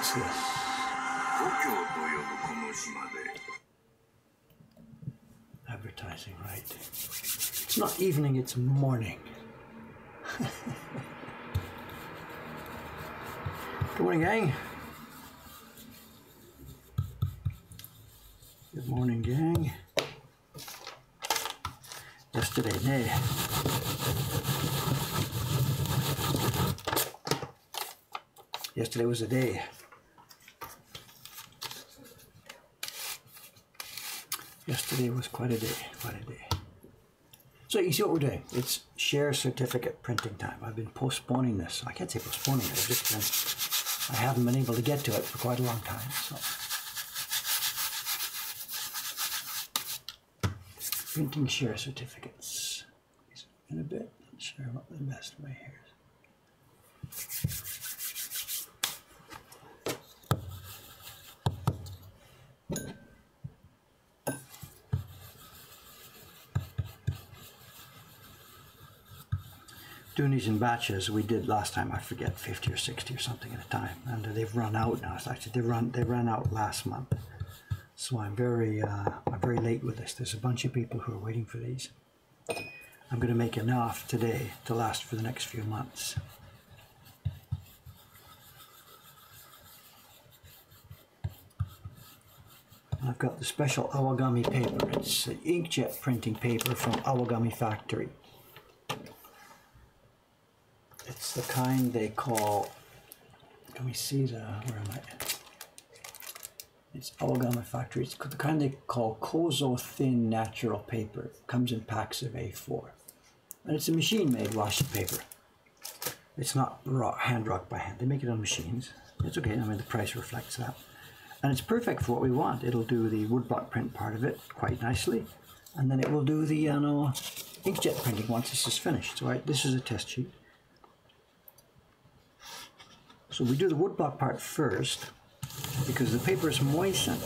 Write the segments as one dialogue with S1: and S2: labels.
S1: What's this? Advertising, right? It's not evening, it's morning. Good morning, gang. Good morning, gang. Yesterday, nay. Yesterday was a day. Yesterday was quite a day, quite a day. So you see what we're doing. It's share certificate printing time. I've been postponing this. I can't say postponing it. I've just been, I haven't been able to get to it for quite a long time. So printing share certificates. In a bit, not sure what the best way here is. Doing these in batches, we did last time, I forget, 50 or 60 or something at a time, and they've run out now. It's actually they ran out last month, so I'm very late with this. There's a bunch of people who are waiting for these. I'm going to make enough today to last for the next few months. I've got the special Awagami paper. It's inkjet printing paper from Awagami Factory. It's the kind they call, can we see where am I? It's Awagami Factory. It's the kind they call Kozo Thin Natural Paper. It comes in packs of A4. And it's a machine-made washi paper. It's not hand-rocked by hand. They make it on machines. It's okay, I mean the price reflects that. And it's perfect for what we want. It'll do the woodblock print part of it quite nicely. And then it will do the inkjet printing once this is finished. So this is a test sheet. So we do the woodblock part first because the paper is moistened.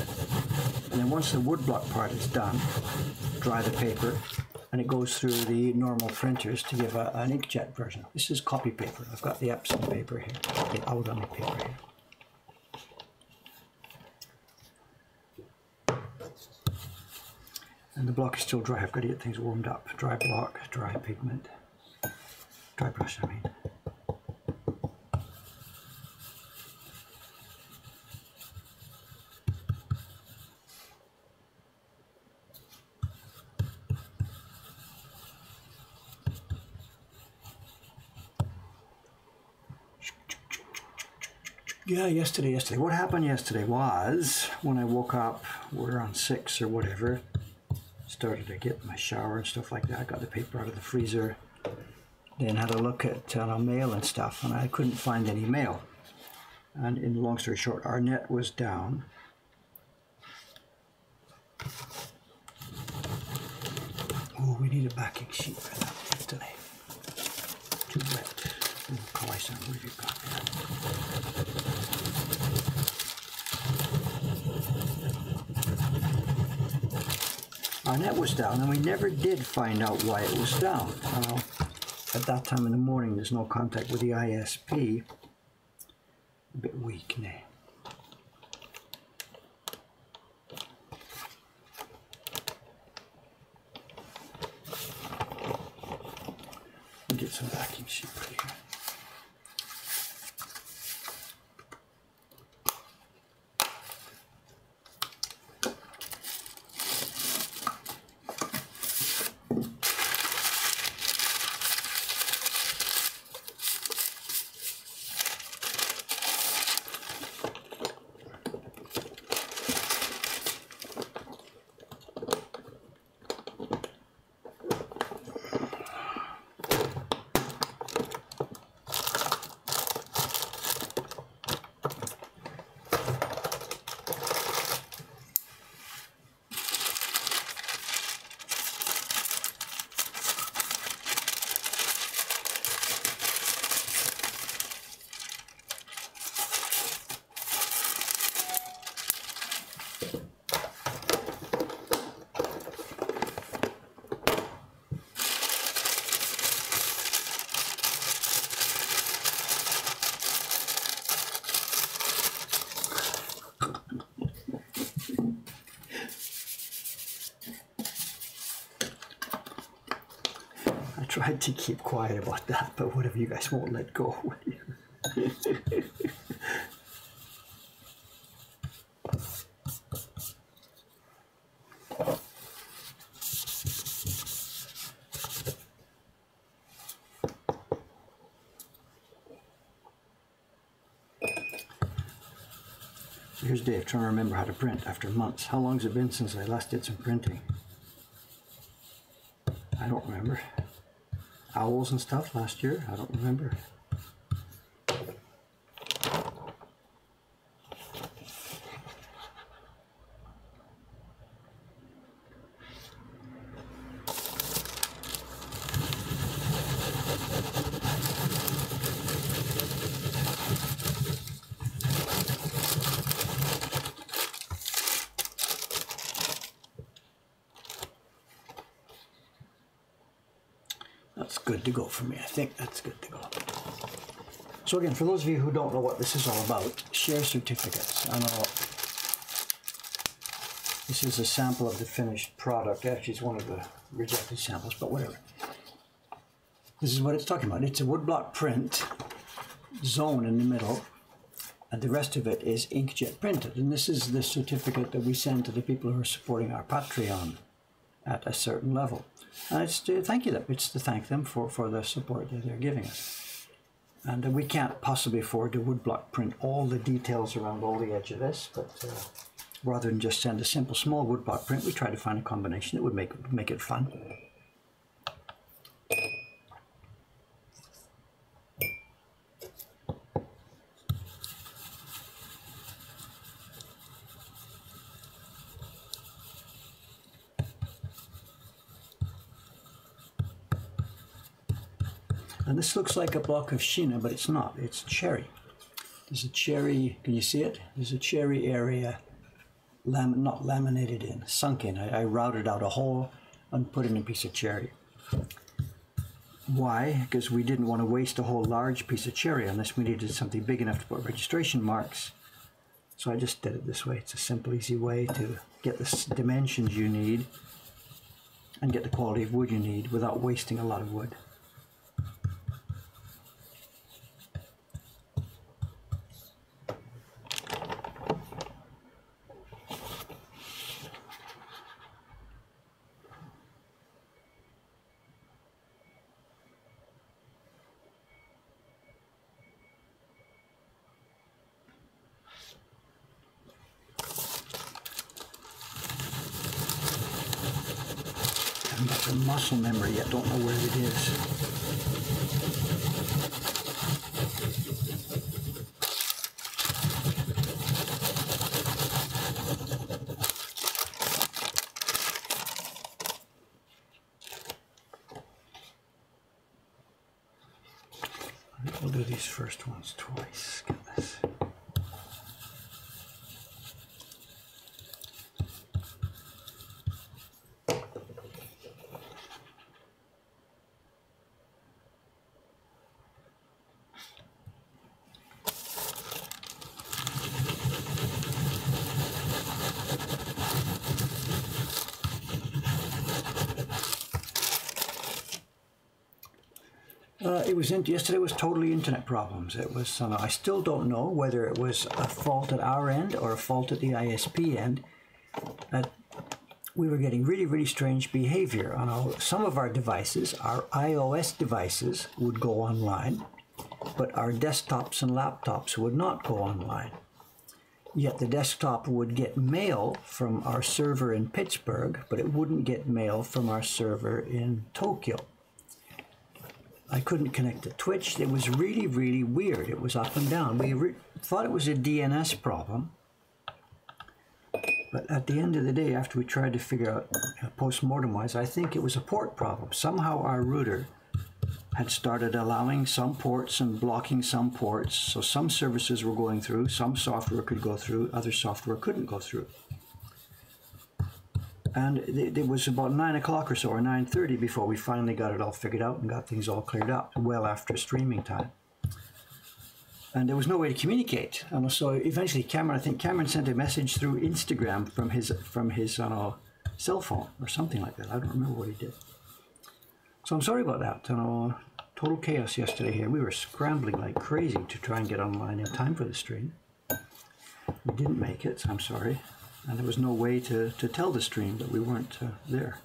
S1: And then once the woodblock part is done, dry the paper, and it goes through the normal printers to give an inkjet version. This is copy paper. I've got the Epson paper here, the Awagami paper here. And the block is still dry. I've got to get things warmed up. Dry block, dry pigment, dry brush, I mean. Yeah, yesterday. What happened yesterday was, when I woke up, we're on 6 or whatever, started to get my shower and stuff like that, got the paper out of the freezer, then had a look at mail and stuff, and I couldn't find any mail. And in long story short, our net was down. Oh, we need a backing sheet for that yesterday. Too wet. Oh, Kawai-san, what have you got there? Our net was down, and we never did find out why it was down. At that time in the morning, there's no contact with the ISP. A bit weak, nay. We'll get some vacuum sheet for you. tried to keep quiet about that, but whatever, you guys won't let go. So here's Dave trying to remember how to print after months. How long has it been since I last did some printing? I don't remember. Owls and stuff last year? I don't remember. That's good to go for me. I think that's good to go. So again, for those of you who don't know what this is all about, share certificates. I know this is a sample of the finished product. Actually, it's one of the rejected samples, but whatever. This is what it's talking about. It's a woodblock print zone in the middle, and the rest of it is inkjet printed. And this is the certificate that we send to the people who are supporting our Patreon at a certain level. And it's to thank you them. It's to thank them for the support that they're giving us. And we can't possibly afford to woodblock print all the details around all the edge of this, but rather than just send a simple small woodblock print, we try to find a combination that would make it fun. And this looks like a block of Sheena, but it's not. It's cherry. There's a cherry, can you see it? There's a cherry area, not laminated in, sunk in. I routed out a hole and put in a piece of cherry. Why? Because we didn't want to waste a whole large piece of cherry unless we needed something big enough to put registration marks. So I just did it this way. It's a simple, easy way to get the dimensions you need and get the quality of wood you need without wasting a lot of wood. I haven't got the muscle memory yet, don't know where it is. I think we'll do these first ones twice. Get this. Yesterday was totally internet problems. It was, I still don't know whether it was a fault at our end or a fault at the ISP end. We were getting really, really strange behavior on some of our devices. Our iOS devices would go online, but our desktops and laptops would not go online. Yet the desktop would get mail from our server in Pittsburgh, but it wouldn't get mail from our server in Tokyo. I couldn't connect to Twitch. It was really, really weird. It was up and down. We thought it was a DNS problem. But at the end of the day, after we tried to figure out post-mortem-wise, I think it was a port problem. Somehow our router had started allowing some ports and blocking some ports. So some services were going through, some software could go through, other software couldn't go through. And it was about 9 o'clock or so, or 9:30, before we finally got it all figured out and got things all cleared up, well after streaming time. And there was no way to communicate. And so eventually I think Cameron sent a message through Instagram from his cell phone or something like that. I don't remember what he did. So I'm sorry about that. Total chaos yesterday here. We were scrambling like crazy to try and get online in time for the stream. We didn't make it, so I'm sorry. And there was no way to tell the stream that we weren't there.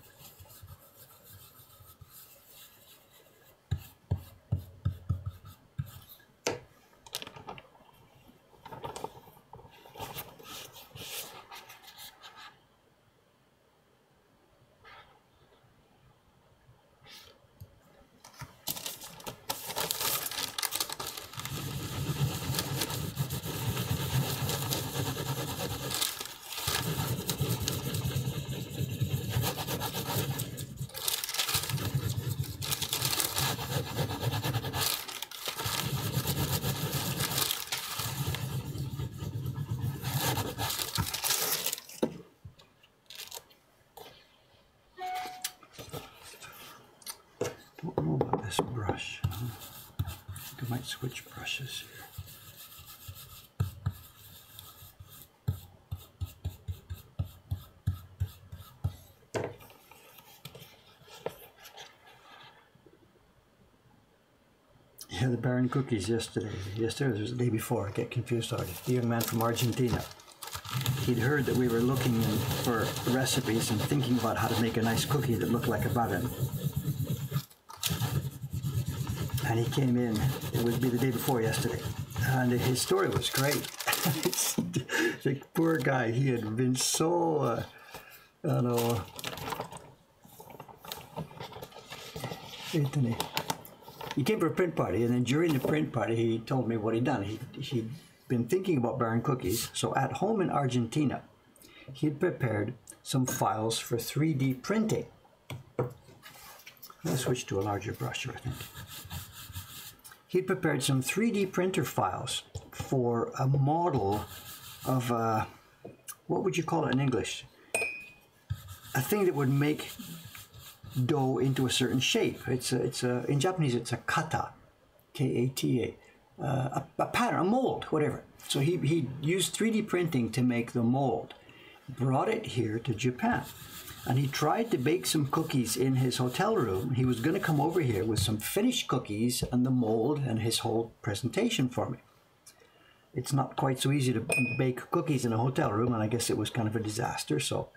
S1: Don't know about this brush. I think I might switch brushes here. Yeah, the Baron cookies yesterday. Yesterday was the day before. I get confused already. The young man from Argentina. He'd heard that we were looking for recipes and thinking about how to make a nice cookie that looked like a Baron. And he came in. It would be the day before yesterday. And his story was great. The poor guy, he had been so, he came for a print party, and then during the print party, he told me what he'd done. He'd been thinking about Baron cookies, so at home in Argentina, he had prepared some files for 3D printing. I'll switch to a larger brush here, I think. He'd prepared some 3D printer files for a model of, what would you call it in English? A thing that would make dough into a certain shape. In Japanese it's a kata, K-A-T-A, a pattern, a mold, whatever. So he used 3D printing to make the mold, brought it here to Japan, and he tried to bake some cookies in his hotel room. He was going to come over here with some finished cookies and the mold and his whole presentation for me. It's not quite so easy to bake cookies in a hotel room, and I guess it was kind of a disaster, so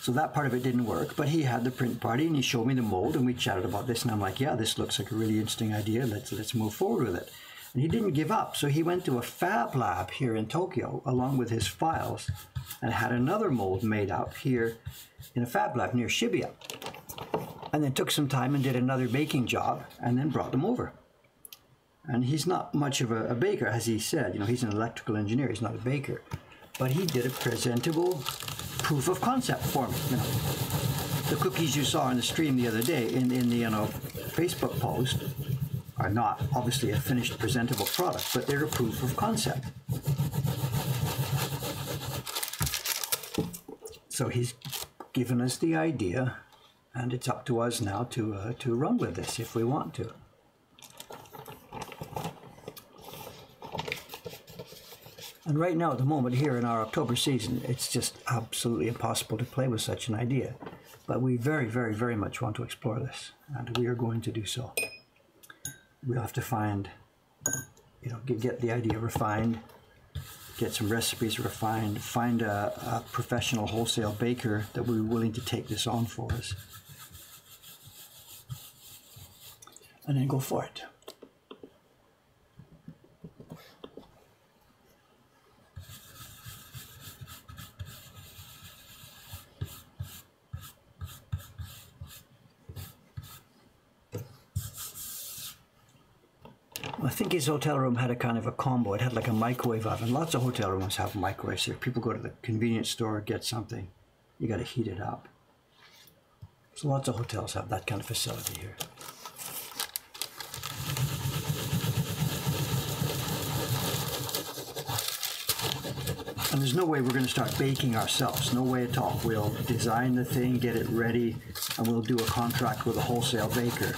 S1: that part of it didn't work. But he had the print party and he showed me the mold and we chatted about this, and I'm like, yeah, this looks like a really interesting idea. Let's move forward with it. And he didn't give up, so he went to a fab lab here in Tokyo along with his files and had another mold made up here in a fab lab near Shibuya. And then took some time and did another baking job and then brought them over. And he's not much of a baker, as he said. You know, he's an electrical engineer, he's not a baker. But he did a presentable proof of concept for me. You know, the cookies you saw on the stream the other day in the Facebook post are not obviously a finished presentable product, but they're a proof of concept. So he's given us the idea, and it's up to us now to run with this if we want to. And right now, at the moment, here in our October season, it's just absolutely impossible to play with such an idea. But we very, very, very much want to explore this, and we are going to do so. We'll have to find, you know, get the idea refined, get some recipes refined, find a professional wholesale baker that will be willing to take this on for us, and then go for it. I think his hotel room had a kind of a combo. It had like a microwave oven. Lots of hotel rooms have microwaves here. People go to the convenience store, get something. You got to heat it up. So lots of hotels have that kind of facility here. And there's no way we're going to start baking ourselves. No way at all. We'll design the thing, get it ready, and we'll do a contract with a wholesale baker.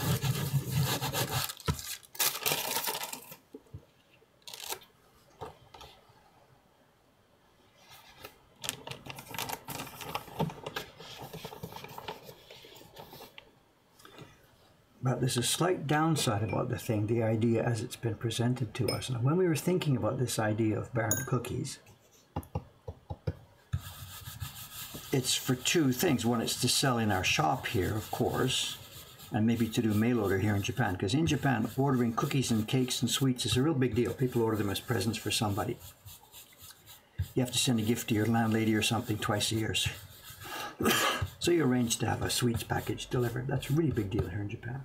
S1: But there's a slight downside about the thing, the idea as it's been presented to us. Now, when we were thinking about this idea of Baron cookies, it's for two things. One, it's to sell in our shop here, of course, and maybe to do mail order here in Japan. Because in Japan, ordering cookies and cakes and sweets is a real big deal. People order them as presents for somebody. You have to send a gift to your landlady or something twice a year. So you arrange to have a sweets package delivered. That's a really big deal here in Japan.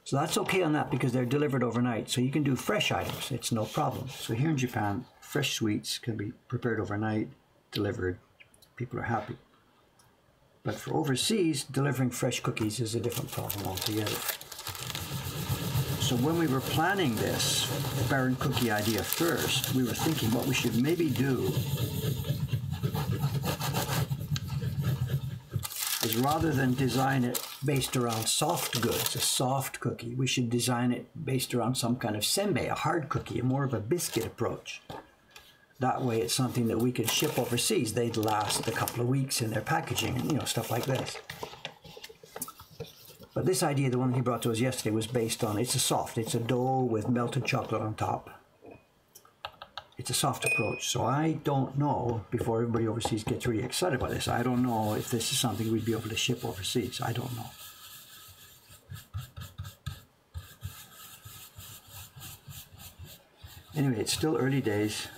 S1: So that's okay on that because they're delivered overnight. So you can do fresh items. It's no problem. So here in Japan, fresh sweets can be prepared overnight, delivered. People are happy. But for overseas, delivering fresh cookies is a different problem altogether. So when we were planning this Baron cookie idea first, we were thinking what we should maybe do is rather than design it based around soft goods, a soft cookie, we should design it based around some kind of senbei, a hard cookie, more of a biscuit approach. That way it's something that we could ship overseas. They'd last a couple of weeks in their packaging and, you know, stuff like this. But this idea, the one he brought to us yesterday, was based on, it's a dough with melted chocolate on top. It's a soft approach. So I don't know, before everybody overseas gets really excited about this, I don't know if this is something we'd be able to ship overseas. I don't know. Anyway, it's still early days.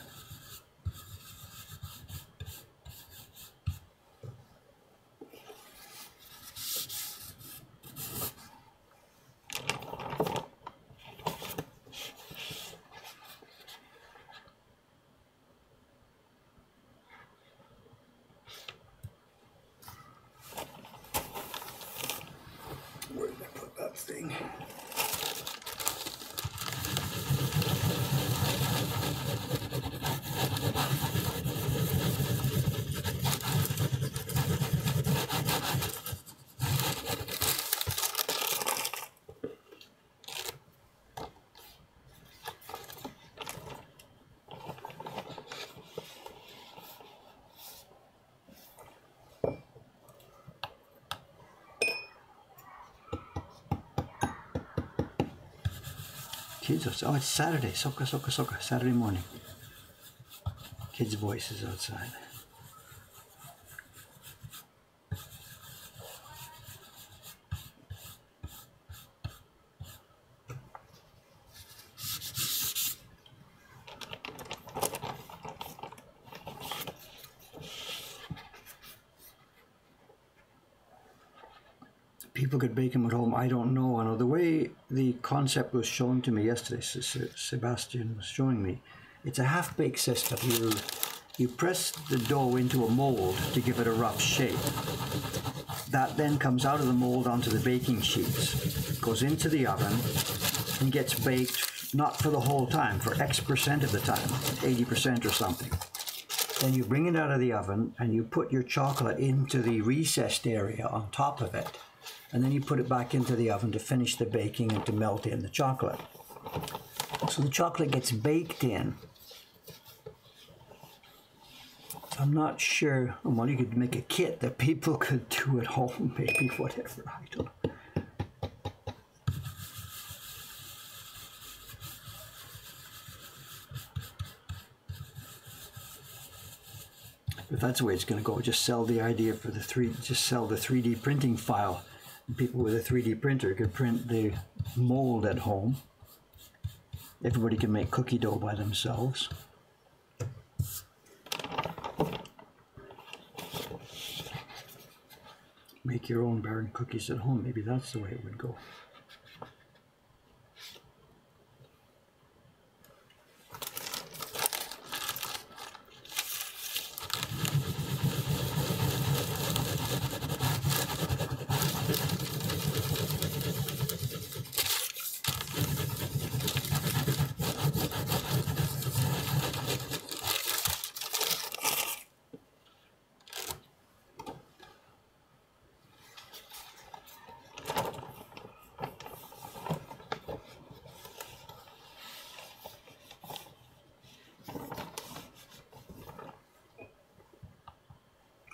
S1: Where did I put that thing? Kids, oh, it's Saturday. Soka, soka, soka. Saturday morning. Kids' voices outside. People could bake them at home. I don't know. I know the way the concept was shown to me yesterday, Sebastian was showing me, it's a half-baked system. You press the dough into a mold to give it a rough shape. That then comes out of the mold onto the baking sheets, goes into the oven, and gets baked, not for the whole time, for X% of the time, 80% or something. Then you bring it out of the oven, and you put your chocolate into the recessed area on top of it. And then you put it back into the oven to finish the baking and to melt in the chocolate. So the chocolate gets baked in. So I'm not sure, well, you could make a kit that people could do at home, maybe, whatever, I don't know. If that's the way it's going to go, just sell the idea for just sell the 3D printing file. People with a 3D printer could print the mold at home. Everybody can make cookie dough by themselves. Make your own Baron cookies at home. Maybe that's the way it would go.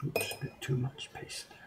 S1: Oops, a bit too much paste there.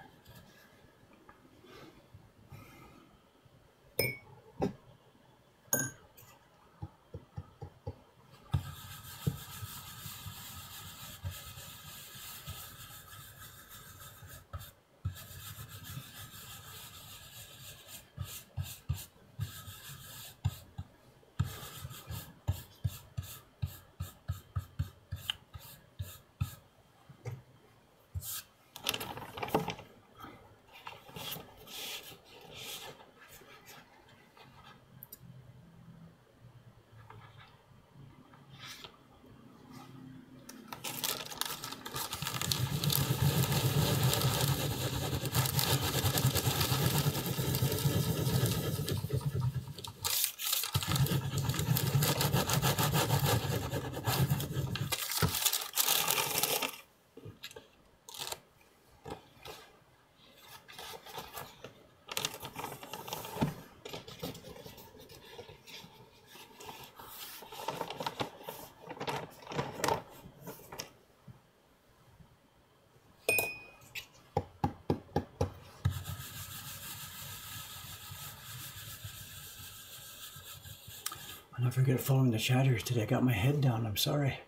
S1: I never get following the chat here today. I got my head down. I'm sorry.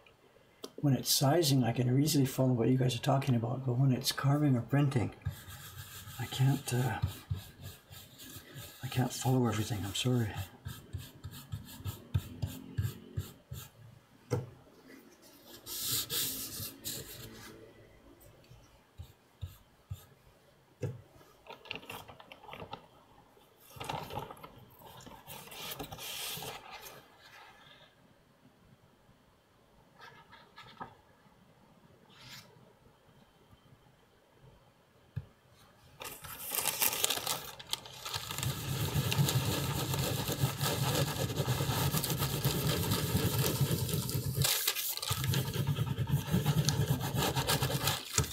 S1: When it's sizing, I can easily follow what you guys are talking about, but when it's carving or printing, I can't follow everything. I'm sorry.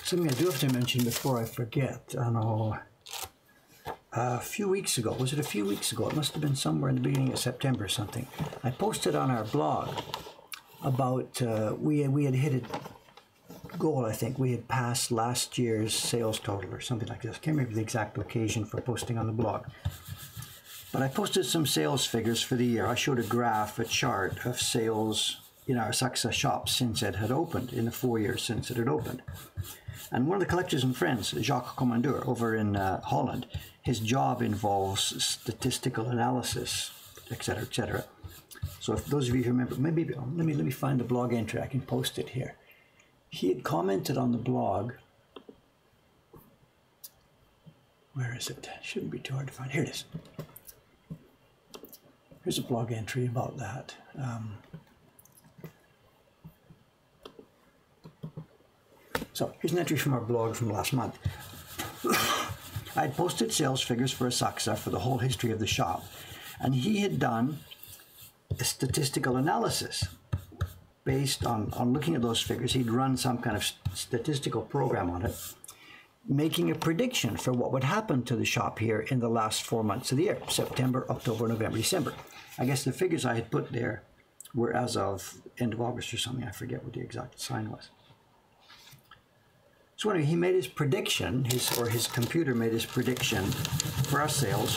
S1: Something I do have to mention before I forget. I know a few weeks ago, was it a few weeks ago? It must have been somewhere in the beginning of September or something. I posted on our blog about, we had hit a goal, I think. We had passed last year's sales total or something like this. I can't remember the exact occasion for posting on the blog. But I posted some sales figures for the year. I showed a graph, a chart of sales in our Success shop since it had opened, in the 4 years since it had opened. And one of the collectors and friends, Jacques Commandeur, over in Holland, his job involves statistical analysis, etc., etc. So if those of you who remember, maybe let me find the blog entry. I can post it here. He had commented on the blog. Where is it? Shouldn't be too hard to find. Here it is. Here's a blog entry about that. So here's an entry from our blog from last month. I had posted sales figures for Asakusa for the whole history of the shop, and he had done a statistical analysis based on looking at those figures. He'd run some kind of statistical program on it, making a prediction for what would happen to the shop here in the last 4 months of the year, September, October, November, December. I guess the figures I had put there were as of end of August or something. I forget what the exact sign was. So anyway, he made his prediction, his computer made his prediction for our sales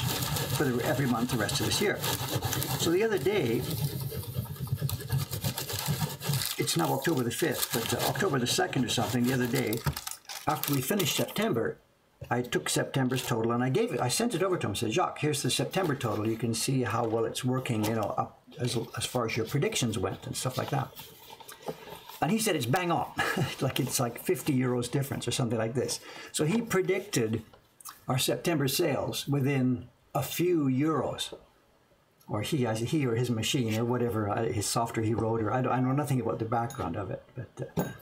S1: for every month the rest of this year. So the other day, it's now October the 5th, but October the 2nd or something, the other day, after we finished September, I took September's total and I sent it over to him. I said, Jacques, here's the September total. You can see how well it's working, you know, up as far as your predictions went and stuff like that. And he said it's bang on, like it's like 50 euros difference or something like this. So he predicted our September sales within a few euros, or he or his machine or whatever, his software he wrote, or I know nothing about the background of it. But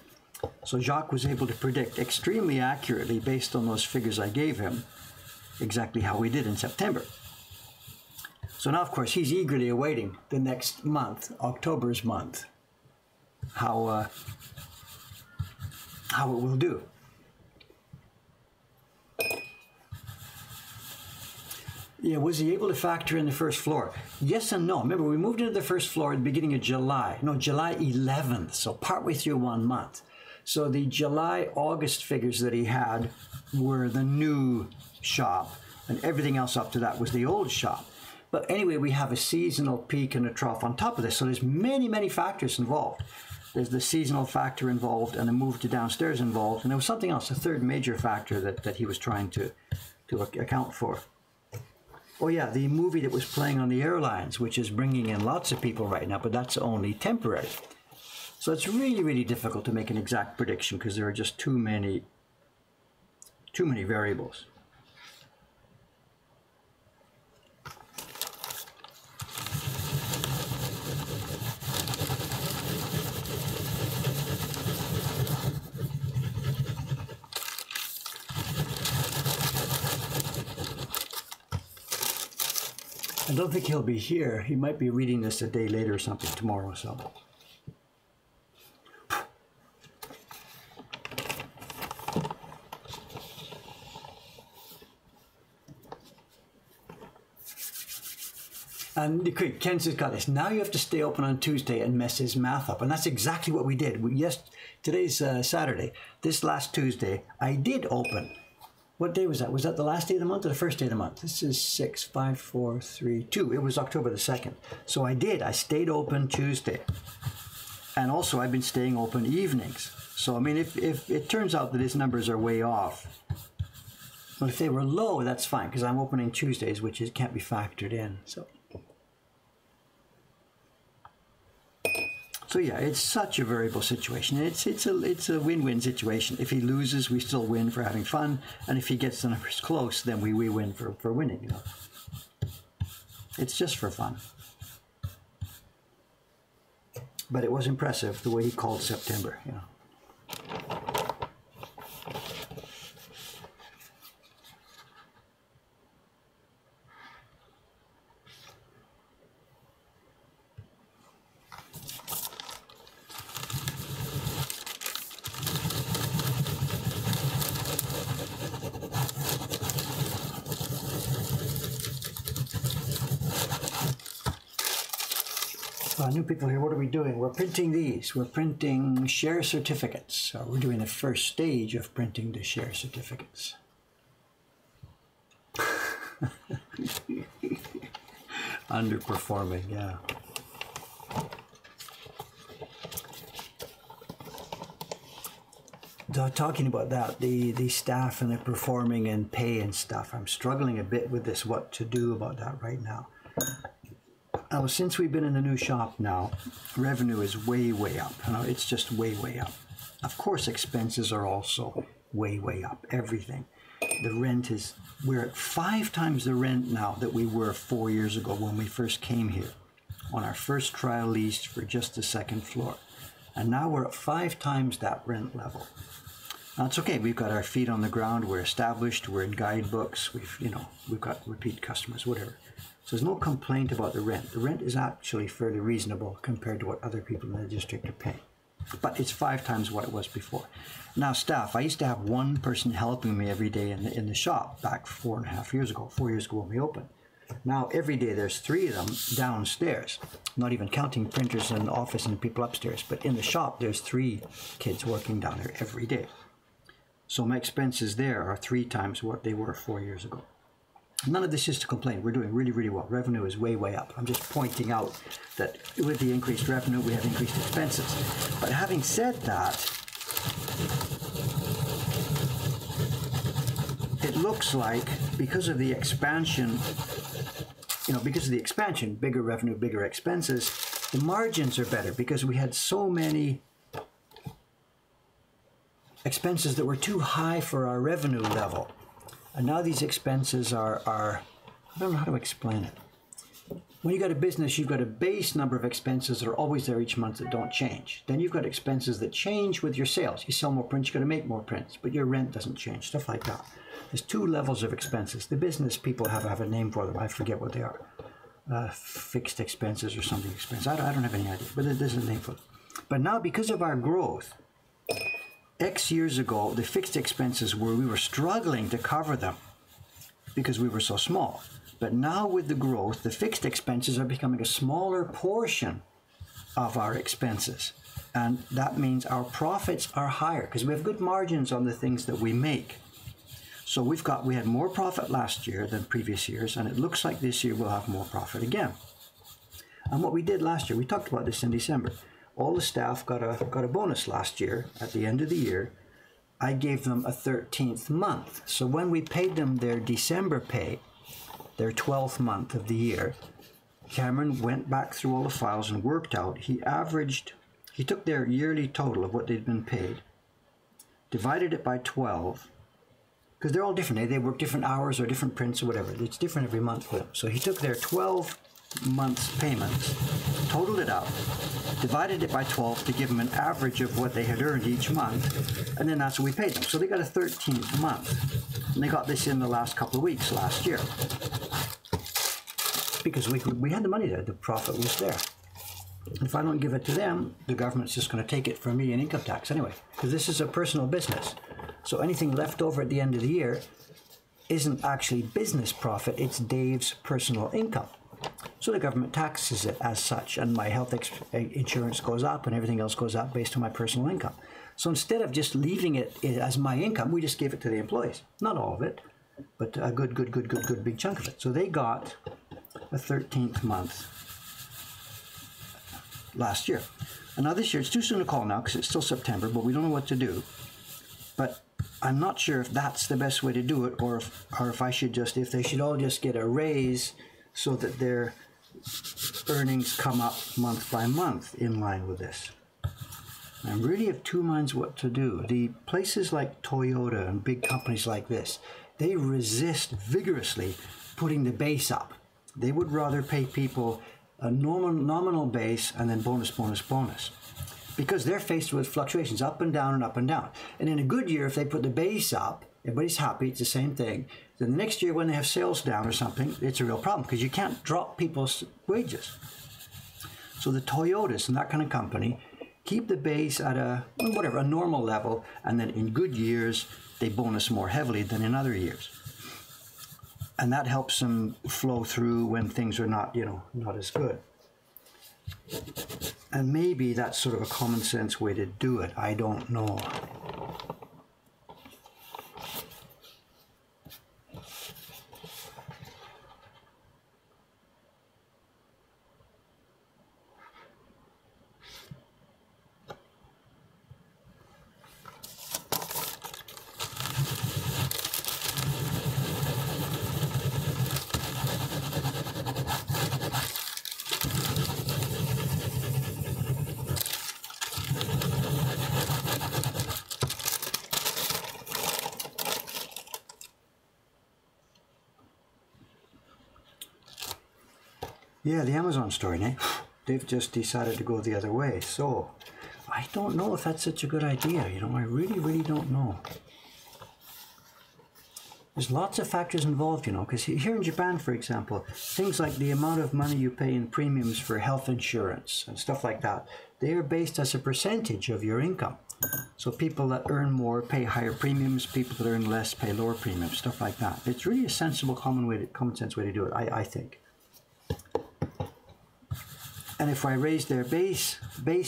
S1: so Jacques was able to predict extremely accurately based on those figures I gave him exactly how we did in September. So now, of course, he's eagerly awaiting the next month, October's month, how it will do. Yeah, was he able to factor in the first floor? Yes and no. Remember, we moved into the first floor at the beginning of July. No, July 11th, so partway through 1 month. So the July-August figures that he had were the new shop, and everything else up to that was the old shop. But anyway, we have a seasonal peak and a trough on top of this, so there's many, many factors involved. There's the seasonal factor involved and the move to downstairs involved, and there was something else, a third major factor that he was trying to account for. Oh yeah, the movie that was playing on the airlines, which is bringing in lots of people right now, but that's only temporary. So it's really, really difficult to make an exact prediction because there are just too many variables. I don't think he'll be here. He might be reading this a day later or something, tomorrow or so. And Ken says, got this. Now you have to stay open on Tuesday and mess his math up. And that's exactly what we did. Today's Saturday. This last Tuesday, I did open What day was that? Was that the last day of the month or the first day of the month? This is 6, 5, 4, 3, 2. It was October the 2nd. So I stayed open Tuesday. And also I've been staying open evenings. So, I mean, if it turns out that his numbers are way off, but if they were low, that's fine, because I'm opening Tuesdays, which can't be factored in. So yeah, it's such a variable situation. It's a win-win situation. If he loses, we still win for having fun, and if he gets the numbers close, then we win for winning. You know, it's just for fun. But it was impressive the way he called September. You know. New people here, what are we doing? We're printing these. We're printing share certificates. So we're doing the first stage of printing the share certificates. Underperforming, yeah. Talking about that, the staff and the performing and pay and stuff, I'm struggling a bit with this, what to do about that right now. Since we've been in the new shop now, revenue is way, way up. You know, it's just way, way up. Of course, expenses are also way, way up. Everything. The rent we're at 5 times the rent now that we were 4 years ago when we first came here on our first trial lease for just the 2nd floor. And now we're at 5 times that rent level. Now it's okay. We've got our feet on the ground. We're established. We're in guidebooks. We've got repeat customers, whatever. So there's no complaint about the rent. The rent is actually fairly reasonable compared to what other people in the district are paying. But it's 5 times what it was before. Now staff, I used to have one person helping me every day in the shop back 4.5 years ago, 4 years ago when we opened. Now every day there's 3 of them downstairs, not even counting printers in the office and people upstairs, but in the shop there's 3 kids working down there every day. So my expenses there are 3 times what they were 4 years ago. None of this is to complain. We're doing really, really well. Revenue is way, way up. I'm just pointing out that with the increased revenue, we have increased expenses. But having said that, it looks like because of the expansion, bigger revenue, bigger expenses, the margins are better because we had so many expenses that were too high for our revenue level. And now these expenses are, I don't know how to explain it. When you got a business, you've got a base number of expenses that are always there each month that don't change. Then you've got expenses that change with your sales. You sell more prints, you've got to make more prints, but your rent doesn't change, stuff like that. There's 2 levels of expenses. The business people have a name for them. I forget what they are. Fixed expenses or something expense. I don't have any idea, but there's a name for it. But now because of our growth, X years ago, the fixed expenses we were struggling to cover them because we were so small. But now with the growth, the fixed expenses are becoming a smaller portion of our expenses. And that means our profits are higher because we have good margins on the things that we make. So we had more profit last year than previous years, and it looks like this year we'll have more profit again. And what we did last year, we talked about this in December. All the staff got a bonus last year at the end of the year. I gave them a 13th month. So when we paid them their December pay, their 12th month of the year, Cameron went back through all the files and worked out. He took their yearly total of what they'd been paid, divided it by 12, because they're all different. They work different hours or different prints or whatever. It's different every month for them. So he took their 12 months payments, totaled it up, divided it by 12 to give them an average of what they had earned each month, and then that's what we paid them. So they got a 13th month, and they got this in the last couple of weeks last year because we had the money there. The profit was there. If I don't give it to them, the government's just going to take it from me in income tax anyway, because this is a personal business. So anything left over at the end of the year isn't actually business profit, it's Dave's personal income. So the government taxes it as such, and my health insurance goes up and everything else goes up based on my personal income. So instead of just leaving it as my income, we just gave it to the employees. Not all of it, but a good big chunk of it. So they got a 13th month last year. And now this year, it's too soon to call now because it's still September, but we don't know what to do. But I'm not sure if that's the best way to do it, or if I should just, if they should all just get a raise so that their earnings come up month by month in line with this. I really have two minds what to do. The places like Toyota and big companies like this, they resist vigorously putting the base up. They would rather pay people a nominal base and then bonus, because they're faced with fluctuations up and down and up and down. And in a good year, if they put the base up, everybody's happy, it's the same thing. Then the next year when they have sales down or something, it's a real problem because you can't drop people's wages. So the Toyotas and that kind of company keep the base at a normal level, and then in good years, they bonus more heavily than in other years. And that helps them flow through when things are not, not as good. And maybe that's sort of a common sense way to do it. I don't know. Yeah, the Amazon story, eh? They've just decided to go the other way. So, I don't know if that's such a good idea. I really don't know. There's lots of factors involved, because here in Japan, for example, things like the amount of money you pay in premiums for health insurance and stuff like that, they are based as a percentage of your income. So people that earn more pay higher premiums, people that earn less pay lower premiums, stuff like that. It's really a sensible, common sense way to do it, I think. And if I raise their base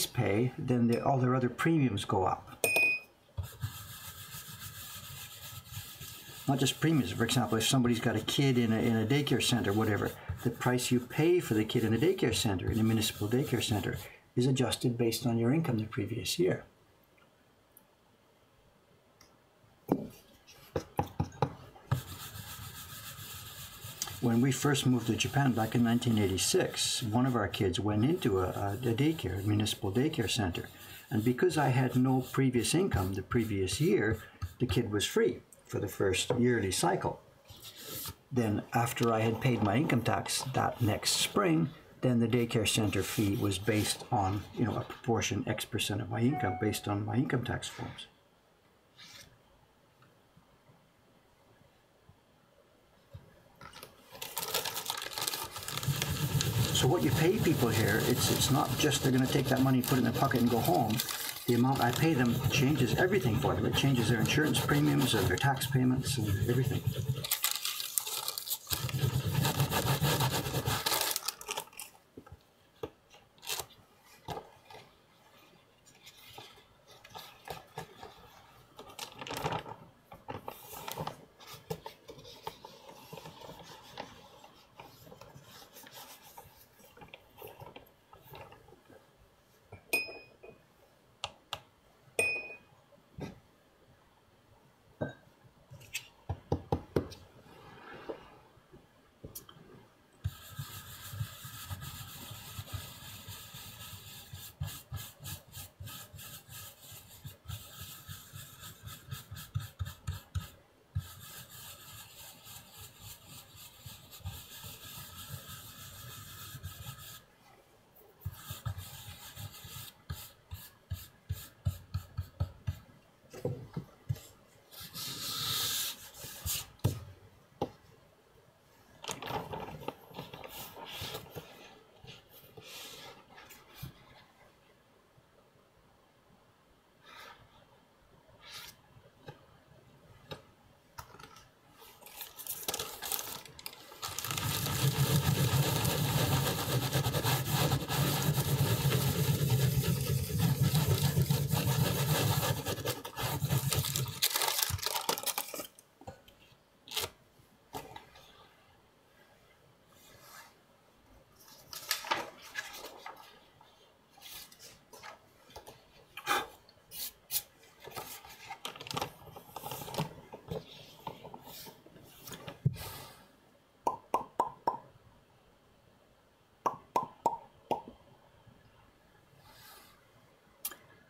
S1: pay, then all their other premiums go up. Not just premiums. For example, if somebody's got a kid in a daycare center, whatever, the price you pay for the kid in a daycare center, in a municipal daycare center, is adjusted based on your income the previous year. When we first moved to Japan back in 1986, one of our kids went into a daycare, a municipal daycare center. And because I had no previous income the previous year, the kid was free for the first yearly cycle. Then after I had paid my income tax that next spring, then the daycare center fee was based on, a proportion, X% of my income based on my income tax forms. So what you pay people here, it's not just they're going to take that money, put it in their pocket and go home. The amount I pay them changes everything for them. It changes their insurance premiums, their tax payments, and everything.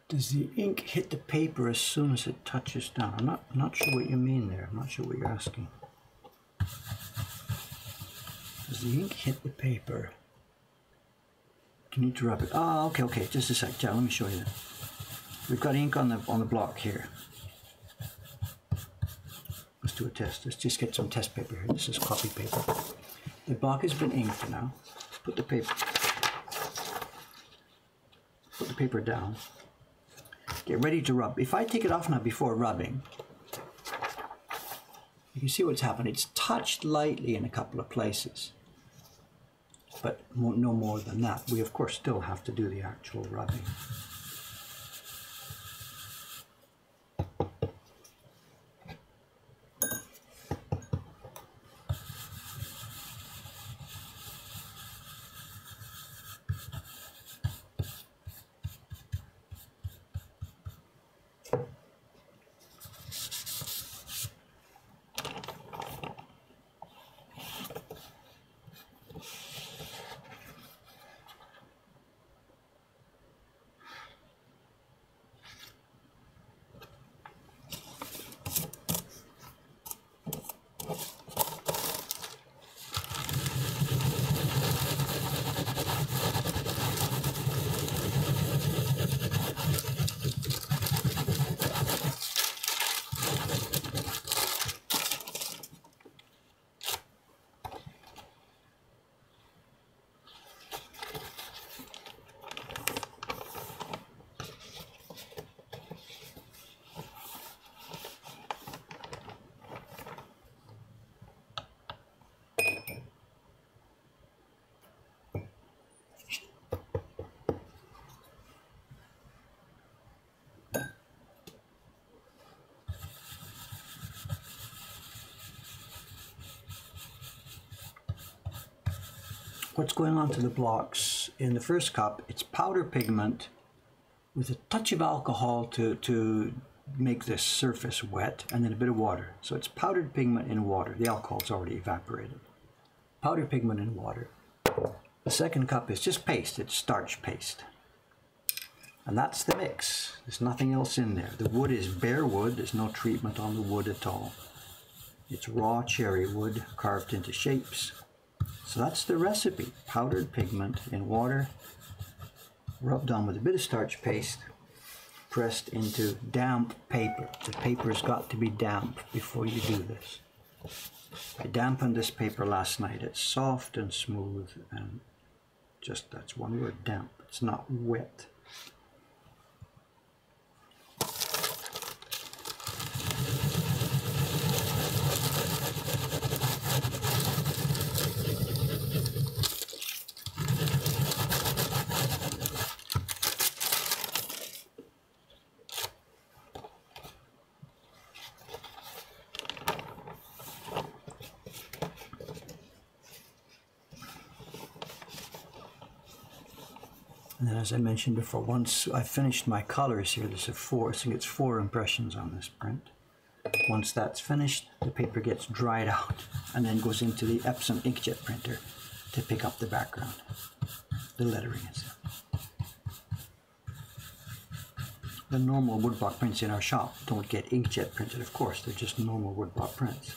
S1: Does the ink hit the paper as soon as it touches down? I'm not sure what you mean there. I'm not sure what you're asking. Does the ink hit the paper? You need to rub it. Oh, okay. Just a sec. Yeah, let me show you. We've got ink on the block here. Let's do a test. Let's just get some test paper here. This is copy paper. The block has been inked now. Put the paper down. Get ready to rub. If I take it off now before rubbing, you can see what's happened. It's touched lightly in a couple of places, but no more than that. We of course still have to do the actual rubbing. What's going on to the blocks? In the first cup, it's powder pigment with a touch of alcohol to make this surface wet, and then a bit of water. So it's powdered pigment in water. The alcohol's already evaporated. Powder pigment in water. The second cup is just paste. It's starch paste. And that's the mix. There's nothing else in there. The wood is bare wood. There's no treatment on the wood at all. It's raw cherry wood carved into shapes. So that's the recipe. Powdered pigment in water, rubbed on with a bit of starch paste, pressed into damp paper. The paper's got to be damp before you do this. I dampened this paper last night. It's soft and smooth and just, that's one word, damp. It's not wet. And then, as I mentioned before, once I've finished my colors here, there's I think it's 4 impressions on this print. Once that's finished, the paper gets dried out and then goes into the Epson inkjet printer to pick up the background, the lettering itself. The normal woodblock prints in our shop don't get inkjet printed, of course, they're just normal woodblock prints.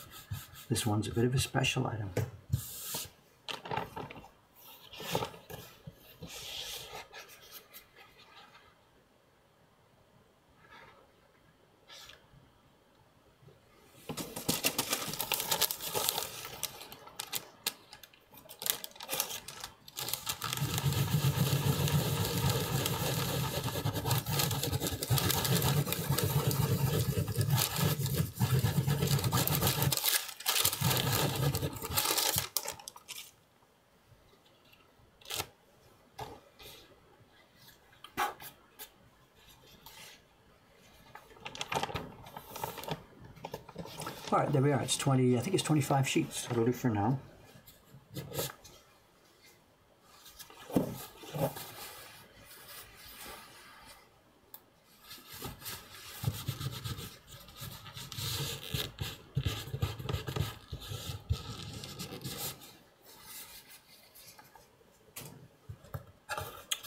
S1: This one's a bit of a special item. All right, there we are. It's 20, I think it's 25 sheets. That'll do for now.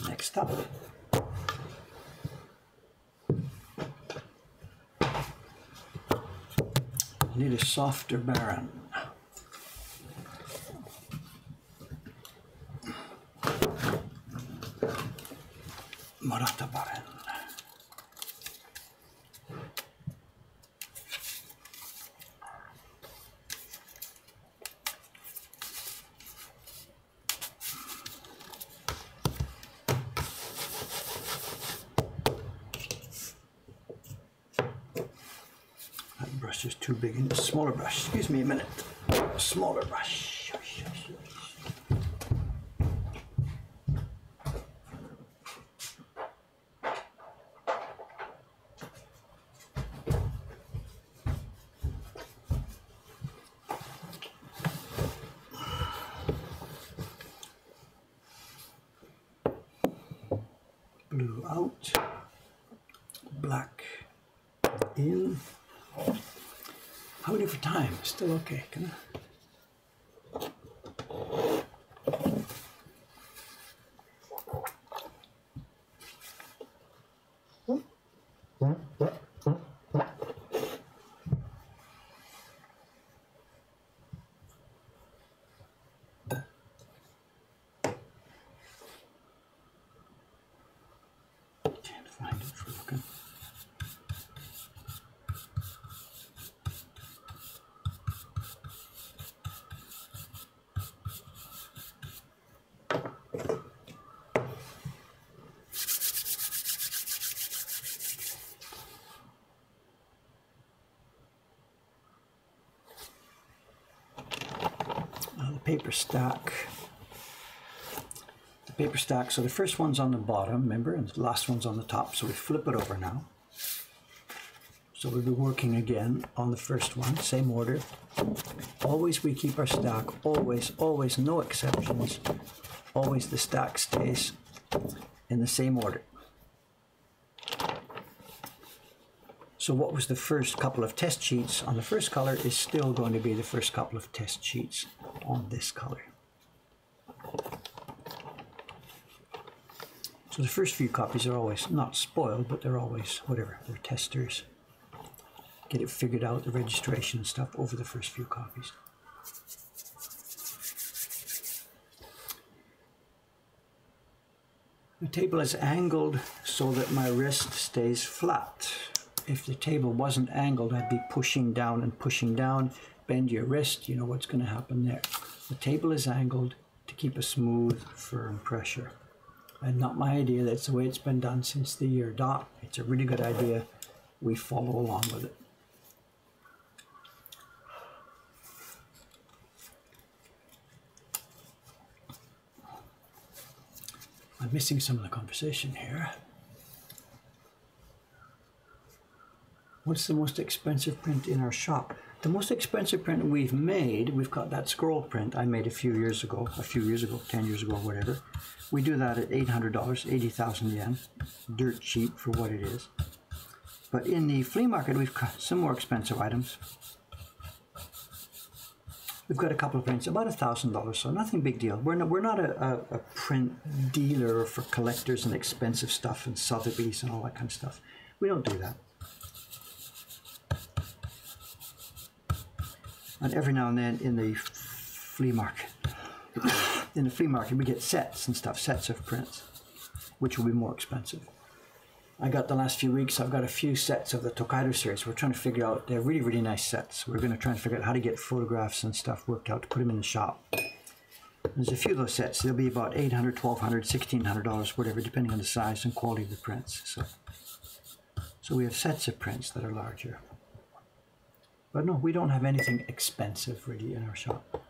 S1: Next up, Need a softer Baron. Murata Baron. That brush is too big. A smaller brush. Excuse me a minute. A smaller brush. Blue out, black in. How many for time? Still okay, can I? Can't find it for looking. The paper stack. The paper stack, so the first one's on the bottom, remember, and the last one's on the top, so we flip it over now. So we'll be working again on the first one, same order. Always we keep our stack, always, no exceptions. Always the stack stays in the same order. So what was the first couple of test sheets on the first color is still going to be the first couple of test sheets on this color. So the first few copies are always not spoiled, but they're always whatever, they're testers. Get it figured out, the registration and stuff over the first few copies. The table is angled so that my wrist stays flat. If the table wasn't angled, I'd be pushing down and pushing down. Bend your wrist, you know what's going to happen there. The table is angled to keep a smooth, firm pressure. And not my idea, that's the way it's been done since the year dot. It's a really good idea. We follow along with it. I'm missing some of the conversation here. What's the most expensive print in our shop? The most expensive print we've made, we've got that scroll print I made a few years ago, 10 years ago, whatever. We do that at $800, 80,000 yen. Dirt cheap for what it is. But in the flea market, we've got some more expensive items. We've got a couple of prints, about $1,000, so nothing big deal. We're not a print dealer for collectors and expensive stuff and Sotheby's and all that kind of stuff. We don't do that. And every now and then in the flea market, we get sets and stuff, sets of prints, which will be more expensive. I got the last few weeks, I've got a few sets of the Tokaido series. We're trying to figure out, they're really, really nice sets. We're going to try and figure out how to get photographs and stuff worked out to put them in the shop. There's a few of those sets. They'll be about $800, $1,200, $1,600, whatever, depending on the size and quality of the prints. So we have sets of prints that are larger. But no, we don't have anything expensive really in our shop.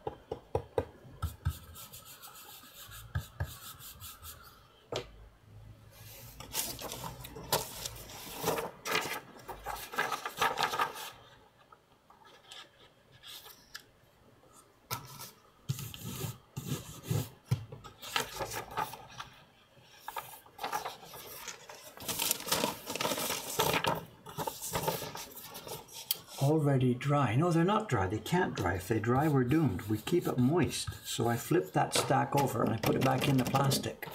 S1: Already dry. No, they're not dry. They can't dry. If they dry, we're doomed. We keep it moist. So I flip that stack over and I put it back in the plastic.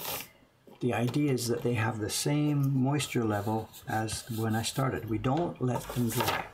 S1: The idea is that they have the same moisture level as when I started. We don't let them dry.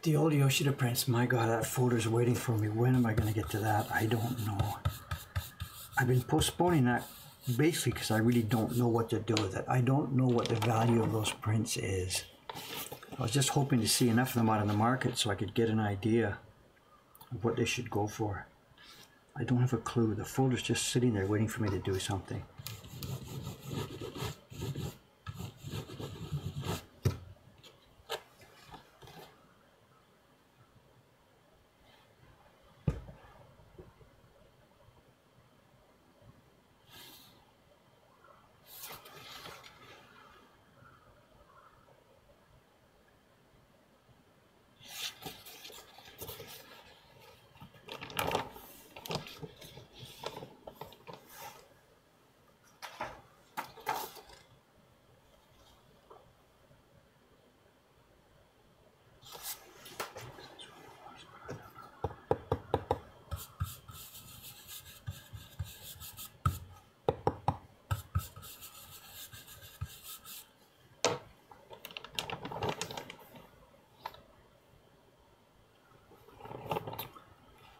S1: The old Yoshida prints, my God, that folder's waiting for me. When am I going to get to that? I don't know. I've been postponing that basically because I really don't know what to do with it. I don't know what the value of those prints is. I was just hoping to see enough of them out in the market so I could get an idea of what they should go for. I don't have a clue. The folder's just sitting there waiting for me to do something.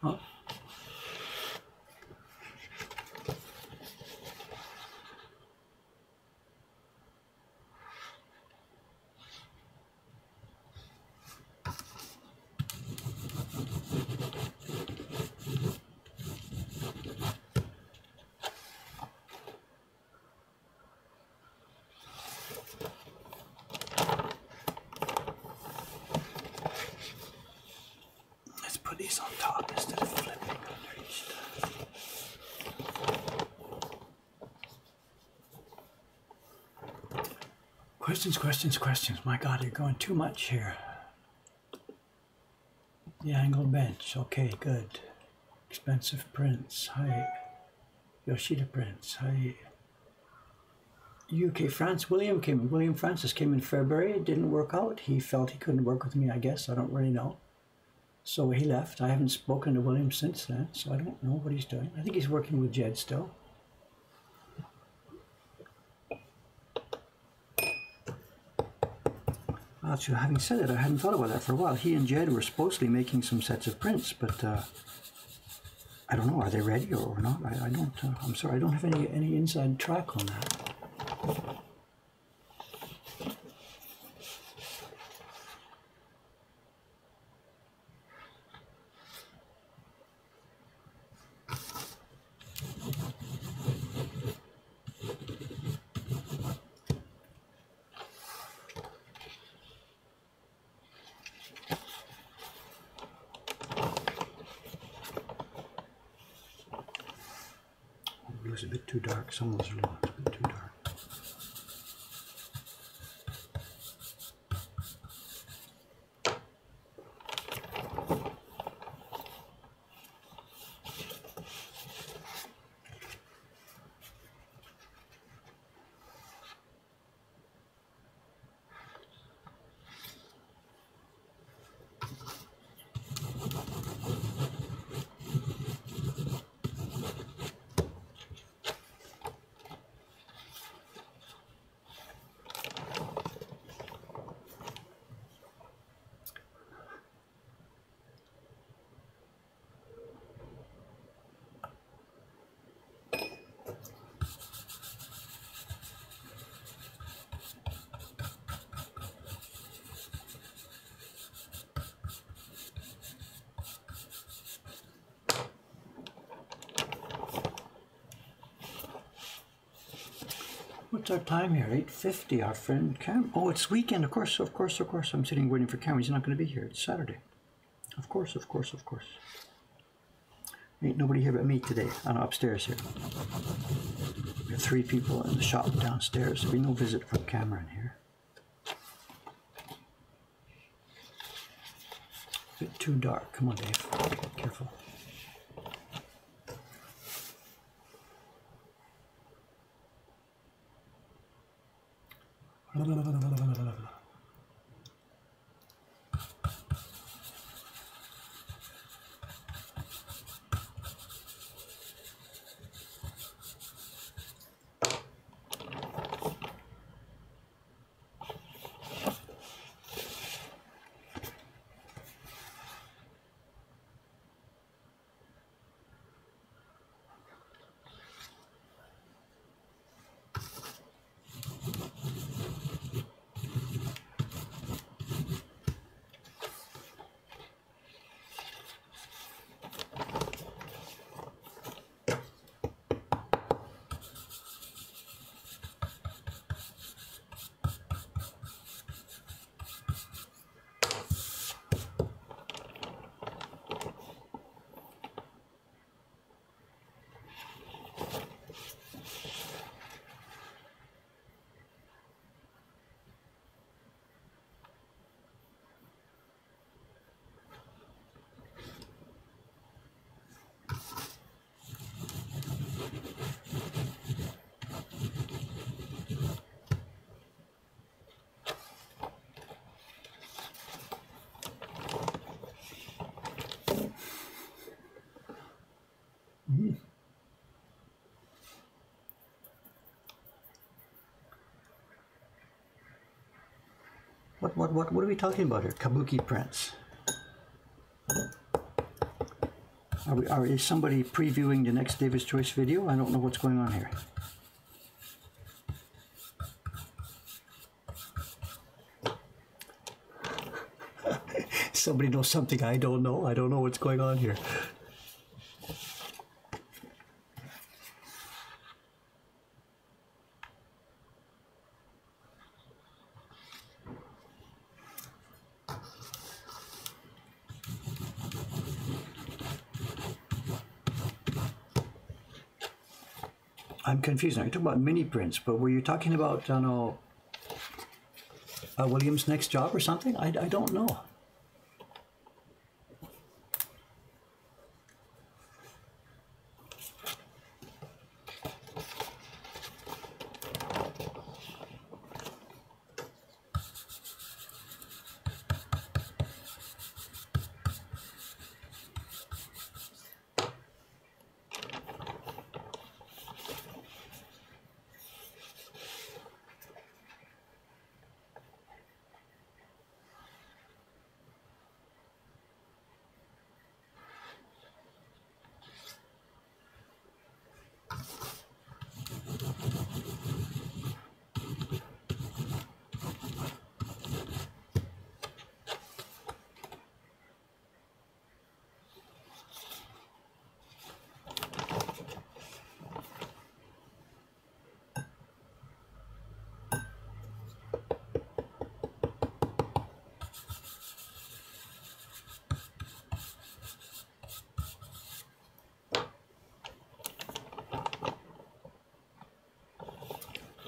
S1: Oh. Let's put these on top instead of flipping under each stuff. Questions, questions, questions. My God, you're going too much here. The angle bench. Okay, good. Expensive prints. Hi. Yoshida prints. Hi. UK, France. William Francis came in February. It didn't work out. He felt he couldn't work with me, I guess. I don't really know. So he left. I haven't spoken to William since then, so I don't know what he's doing. I think he's working with Jed still. Actually, having said it, I hadn't thought about that for a while. He and Jed were supposedly making some sets of prints, but I don't know. Are they ready or not? I don't. I'm sorry. I don't have any inside track on that. It's a bit too dark. Some of those are a bit too dark. What's our time here? 8:50. Our friend Cam. Oh, it's weekend. Of course. I'm sitting waiting for Cam. He's not going to be here. It's Saturday. Of course. Ain't nobody here but me today. I'm upstairs here. We have 3 people in the shop downstairs. There'll be no visit from Cameron here. A bit too dark. Come on, Dave. Careful. What are we talking about here? Kabuki prints. Is somebody previewing the next David's Choice video? I don't know what's going on here. Somebody knows something I don't know. I don't know what's going on here. I'm confused now. You're talking about mini prints, but were you talking about, I don't know, William's next job or something? I don't know.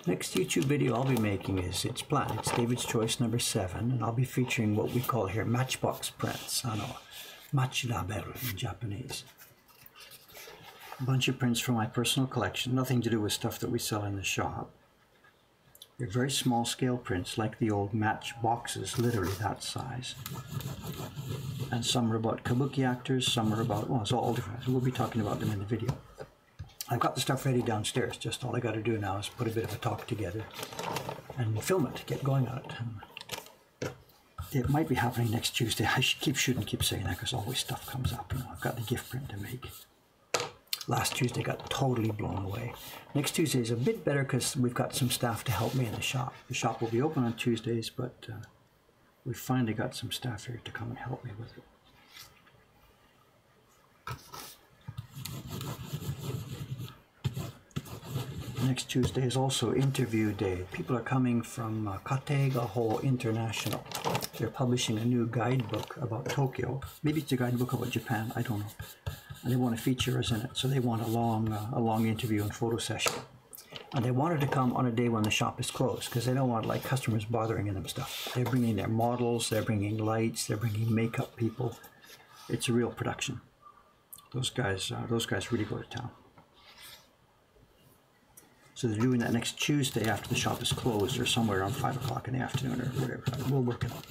S1: Next YouTube video I'll be making it's planned. It's David's Choice number 7, and I'll be featuring what we call here matchbox prints. I know, matchlabel in Japanese. A bunch of prints from my personal collection, nothing to do with stuff that we sell in the shop. They're very small scale prints, like the old match boxes, literally that size. And some are about kabuki actors, some are about, well, it's all different. So we'll be talking about them in the video. I've got the stuff ready downstairs, just all I got to do now is put a bit of a talk together and film it, get going on it. It might be happening next Tuesday. I should keep saying that because always stuff comes up. You know, I've got the gift print to make. Last Tuesday got totally blown away. Next Tuesday is a bit better because we've got some staff to help me in the shop. The shop will be open on Tuesdays, but we've finally got some staff here to come and help me with it. Next Tuesday is also interview day. People are coming from Kategaho International. They're publishing a new guidebook about Tokyo. Maybe it's a guidebook about Japan, I don't know. And they want to feature us in it, so they want a long interview and photo session. And they wanted to come on a day when the shop is closed because they don't want like customers bothering them stuff. They're bringing their models, they're bringing lights, they're bringing makeup people. It's a real production. Those guys really go to town. So they're doing that next Tuesday after the shop is closed, or somewhere around 5 o'clock in the afternoon or whatever. We'll work it out.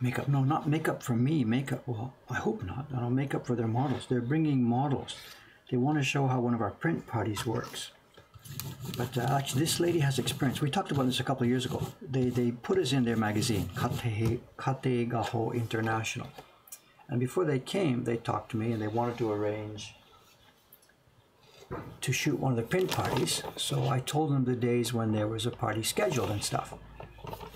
S1: Makeup, no, not makeup for me, makeup, well, I hope not. I don't makeup for their models. They're bringing models. They want to show how one of our print parties works. But actually, this lady has experience. We talked about this a couple of years ago. They put us in their magazine, Kategaho International. And before they came, they talked to me and they wanted to arrange to shoot one of the print parties. So I told them the days when there was a party scheduled and stuff.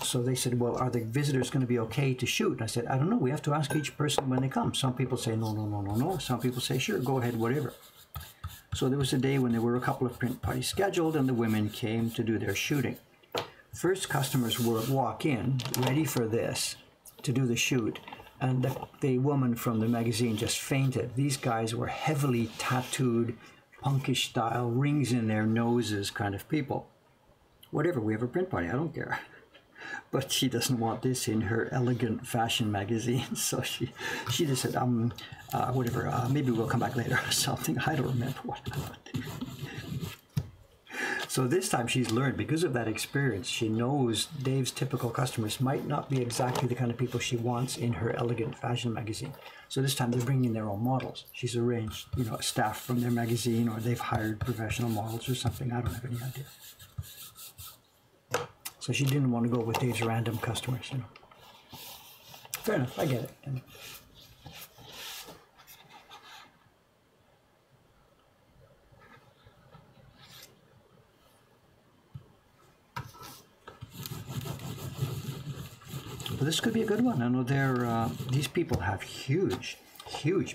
S1: So they said, well, are the visitors going to be okay to shoot? And I said, I don't know. We have to ask each person when they come. Some people say, no, no, no, no, no. Some people say, sure, go ahead, whatever. So there was a day when there were a couple of print parties scheduled and the women came to do their shooting. First customers would walk in, ready for this, to do the shoot. And the woman from the magazine just fainted. These guys were heavily tattooed, punkish style, rings in their noses kind of people. Whatever, we have a print party, I don't care. But she doesn't want this in her elegant fashion magazine, so she just said, whatever, maybe we'll come back later or something. I don't remember what happened. So this time she's learned, because of that experience, she knows Dave's typical customers might not be exactly the kind of people she wants in her elegant fashion magazine. So this time they're bringing their own models. She's arranged, staff from their magazine, or they've hired professional models or something. I don't have any idea. So she didn't want to go with Dave's random customers, Fair enough, I get it. But this could be a good one. I know these people have huge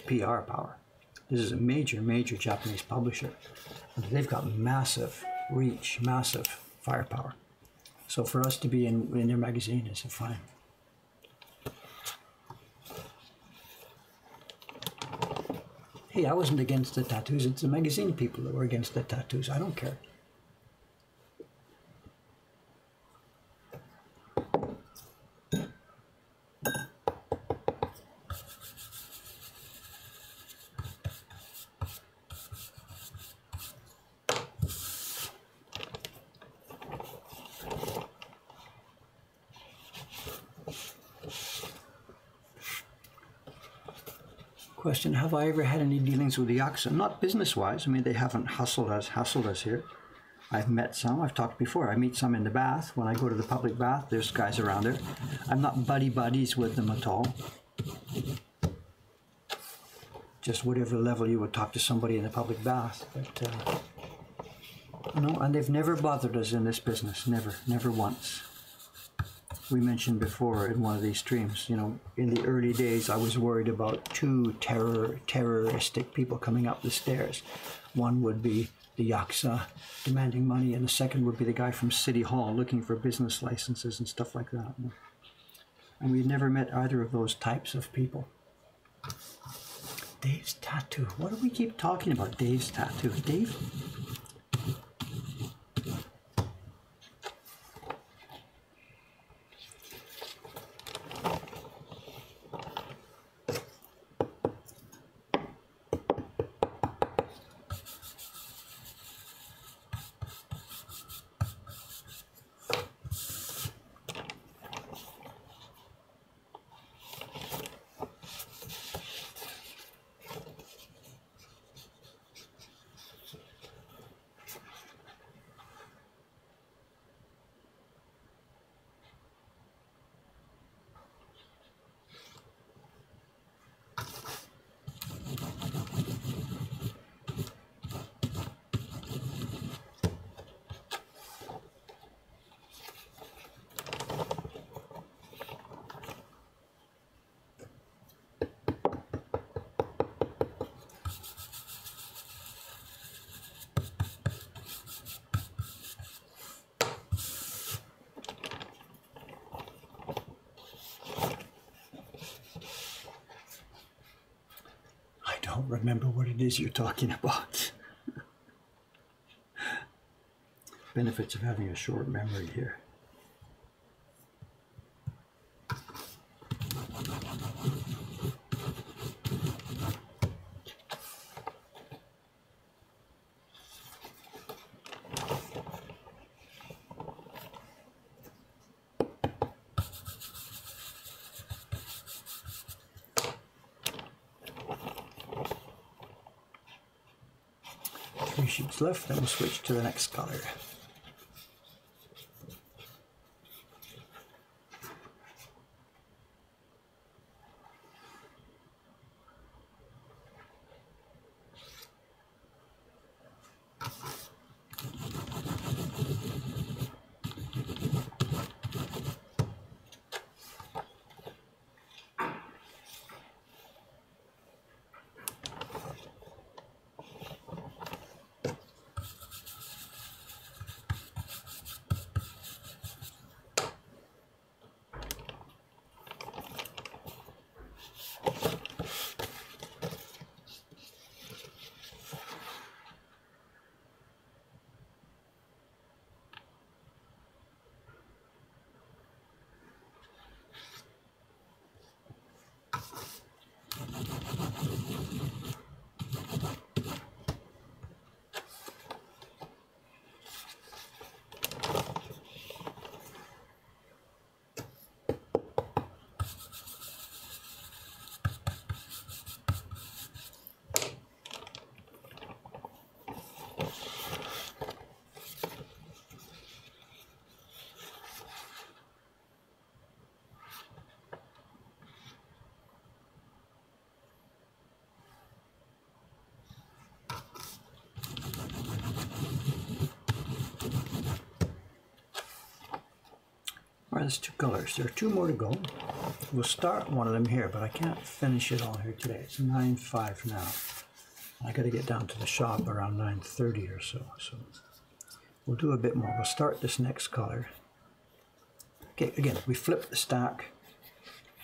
S1: PR power. This is a major Japanese publisher. They've got massive reach, massive firepower. So for us to be in their magazine is fine. Hey, I wasn't against the tattoos. It's the magazine people that were against the tattoos. I don't care. Question, have I ever had any dealings with the Yakuza? Not business-wise. I mean, they haven't hassled us here. I've met some. I've talked before. I meet some in the bath. When I go to the public bath, there's guys around there. I'm not buddies with them at all. Just whatever level you would talk to somebody in the public bath. But, no, and they've never bothered us in this business. Never once. We mentioned before in one of these streams, in the early days, I was worried about two terroristic people coming up the stairs. One would be the Yakuza demanding money, and the second would be the guy from City Hall looking for business licenses and stuff like that. And we'd never met either of those types of people. Dave's tattoo. What do we keep talking about? Dave's tattoo. Dave? Don't remember what it is you're talking about. Benefits of having a short memory here. Three sheets left, then we'll switch to the next color. there's 2 colors. There are 2 more to go. We'll start one of them here, but I can't finish it all here today. It's 9:05 now. I got to get down to the shop around 9:30 or so. So we'll do a bit more. We'll start this next color. Okay, again, we flip the stack.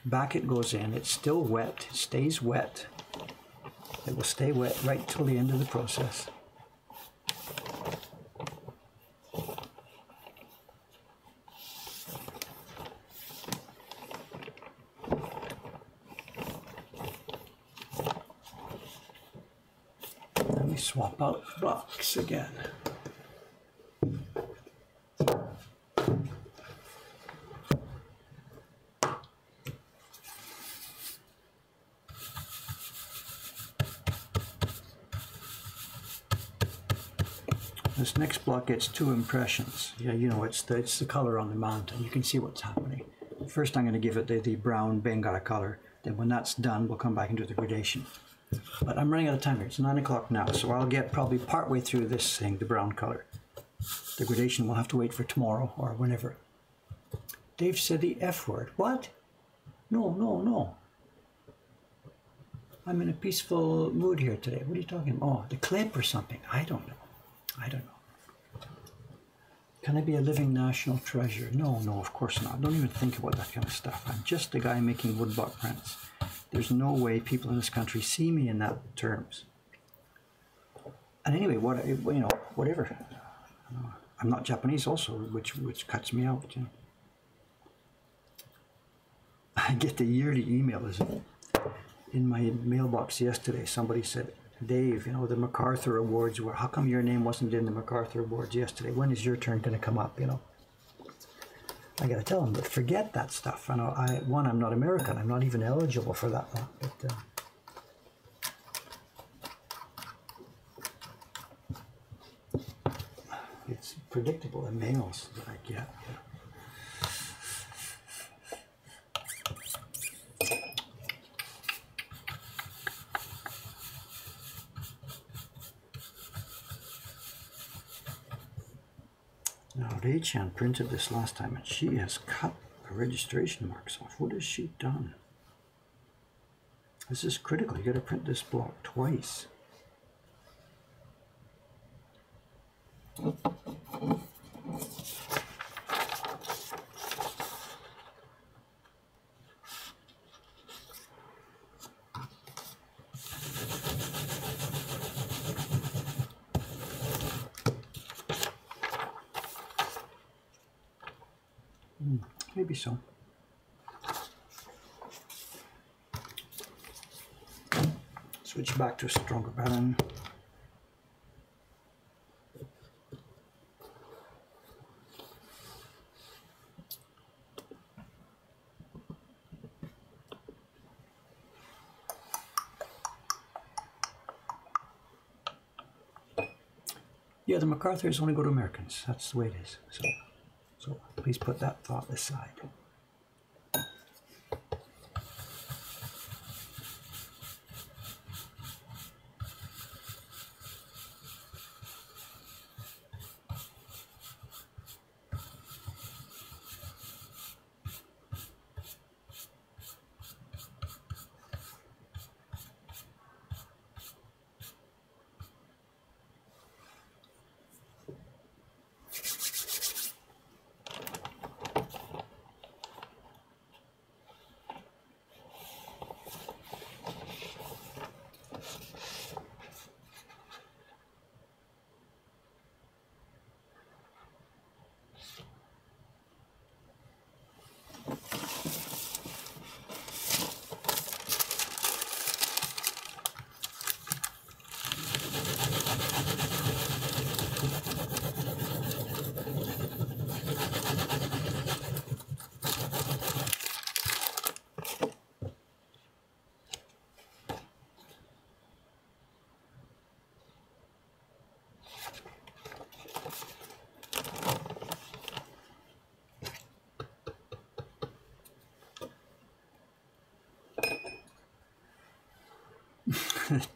S1: Back it goes in. It's still wet. It stays wet. It will stay wet right till the end of the process. Let me swap out the blocks again. This next block gets 2 impressions. Yeah, you know, it's the color on the mountain. You can see what's happening. First I'm going to give it the brown Bengala color. Then when that's done, we'll come back and do the gradation. But I'm running out of time here. It's 9 o'clock now, so I'll get probably partway through this thing, the brown color. The gradation will have to wait for tomorrow or whenever. Dave said the F word. What? No, no, no. I'm in a peaceful mood here today. What are you talking about? Oh, the clip or something. I don't know. I don't know. Can I be a living national treasure? No, no, of course not. Don't even think about that kind of stuff. I'm just a guy making woodblock prints. There's no way people in this country see me in that terms. And anyway, whatever. I'm not Japanese also, which cuts me out. You know. I get the yearly email. In my mailbox yesterday, somebody said, Dave, you know, the MacArthur Awards were, how come your name wasn't in the MacArthur Awards yesterday? When is your turn going to come up, you know? I got to tell them, but forget that stuff. I know, I'm not American. I'm not even eligible for that one. But it's predictable, the mails that I get. Now, Rei-chan printed this last time, and she has cut the registration marks off. What has she done? This is critical. You got to print this block twice. Maybe so. Switch back to a stronger pattern. Yeah, the MacArthurs only go to Americans. That's the way it is. So please put that thought aside.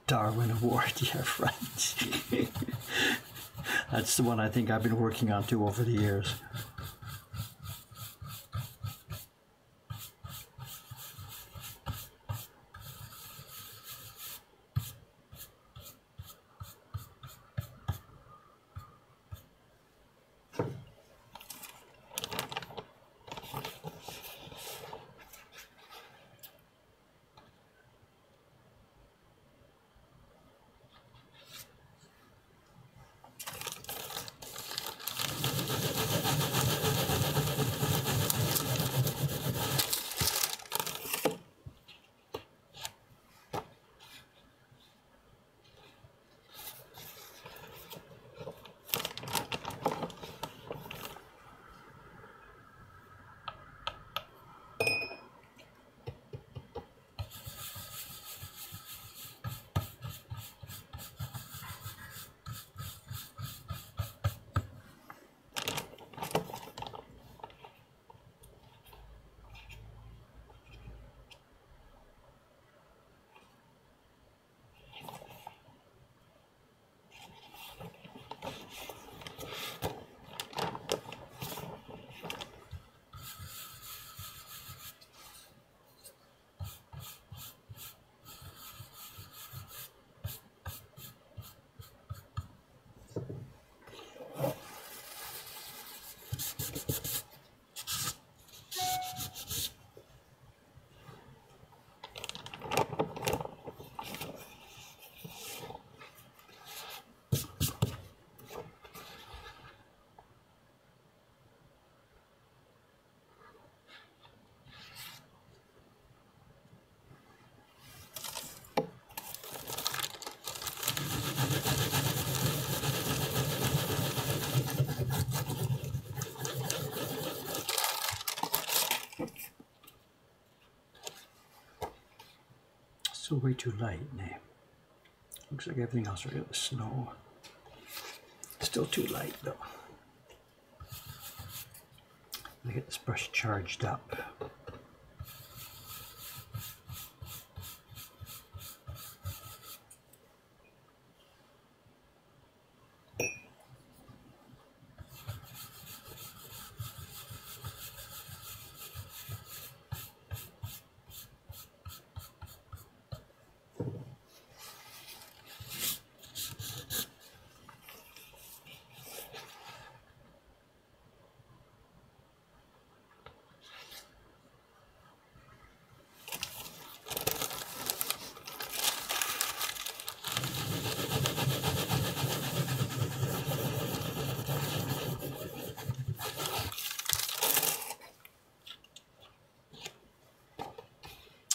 S1: Darwin Award, yeah, right. That's the one I think I've been working on too over the years. Still way too light, nah. Looks like everything else right, the snow. Still too light though. Let me get this brush charged up.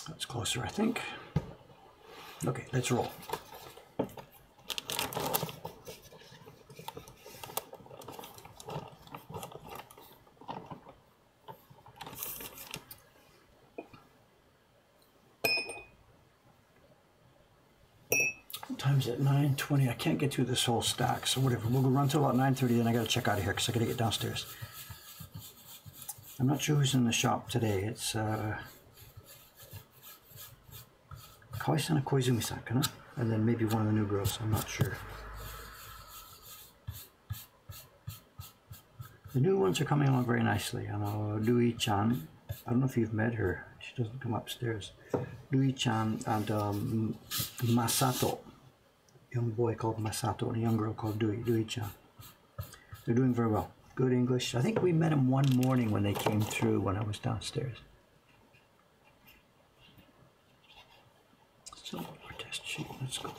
S1: That's closer, I think. Okay, let's roll. Time's at 9:20. I can't get through this whole stack, so whatever. We'll go run till about 9:30, then I gotta check out of here because I gotta get downstairs. I'm not sure who's in the shop today. It's Kawai-san and Koizumi-san, and then maybe one of the new girls. I'm not sure. The new ones are coming along very nicely. I know Dui-chan. I don't know if you've met her. She doesn't come upstairs. Dui-chan and Masato. Young boy called Masato and a young girl called Dui-chan. They're doing very well. Good English. I think we met them one morning when they came through when I was downstairs. So, our test sheet. Let's go.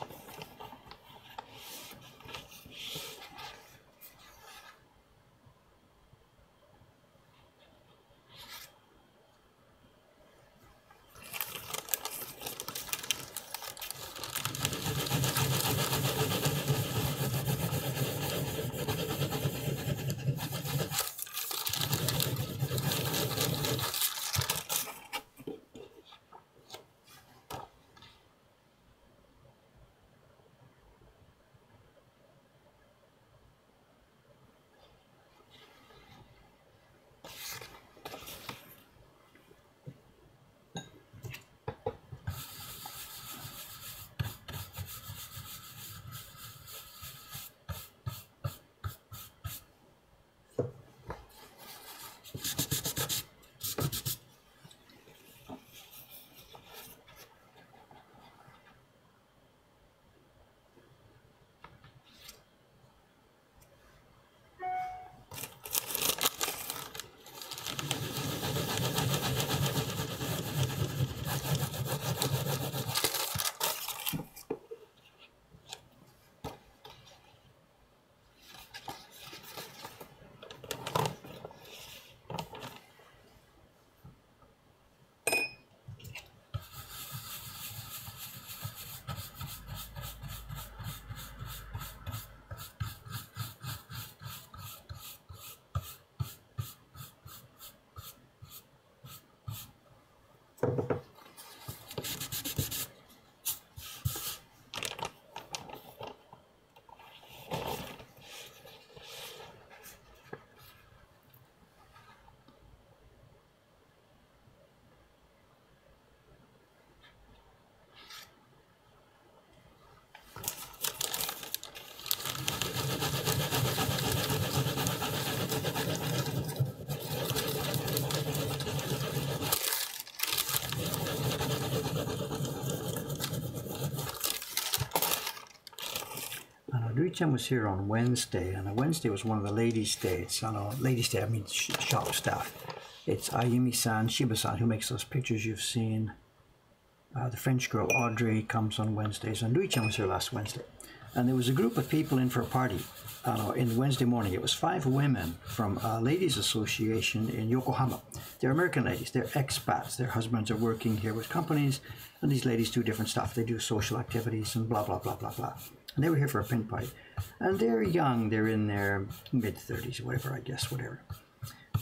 S1: Dui-chan was here on Wednesday, and Wednesday was one of the ladies' days. I know, ladies' day, I mean shop staff. It's Ayumi-san, Shiba-san, who makes those pictures you've seen. The French girl Audrey comes on Wednesdays, and Dui-chan was here last Wednesday. And there was a group of people in for a party in Wednesday morning. It was 5 women from a ladies' association in Yokohama. They're American ladies. They're expats. Their husbands are working here with companies, and these ladies do different stuff. They do social activities and blah, blah, blah, blah, blah. And they were here for a pin party. And they're young. They're in their mid-30s, whatever, I guess, whatever.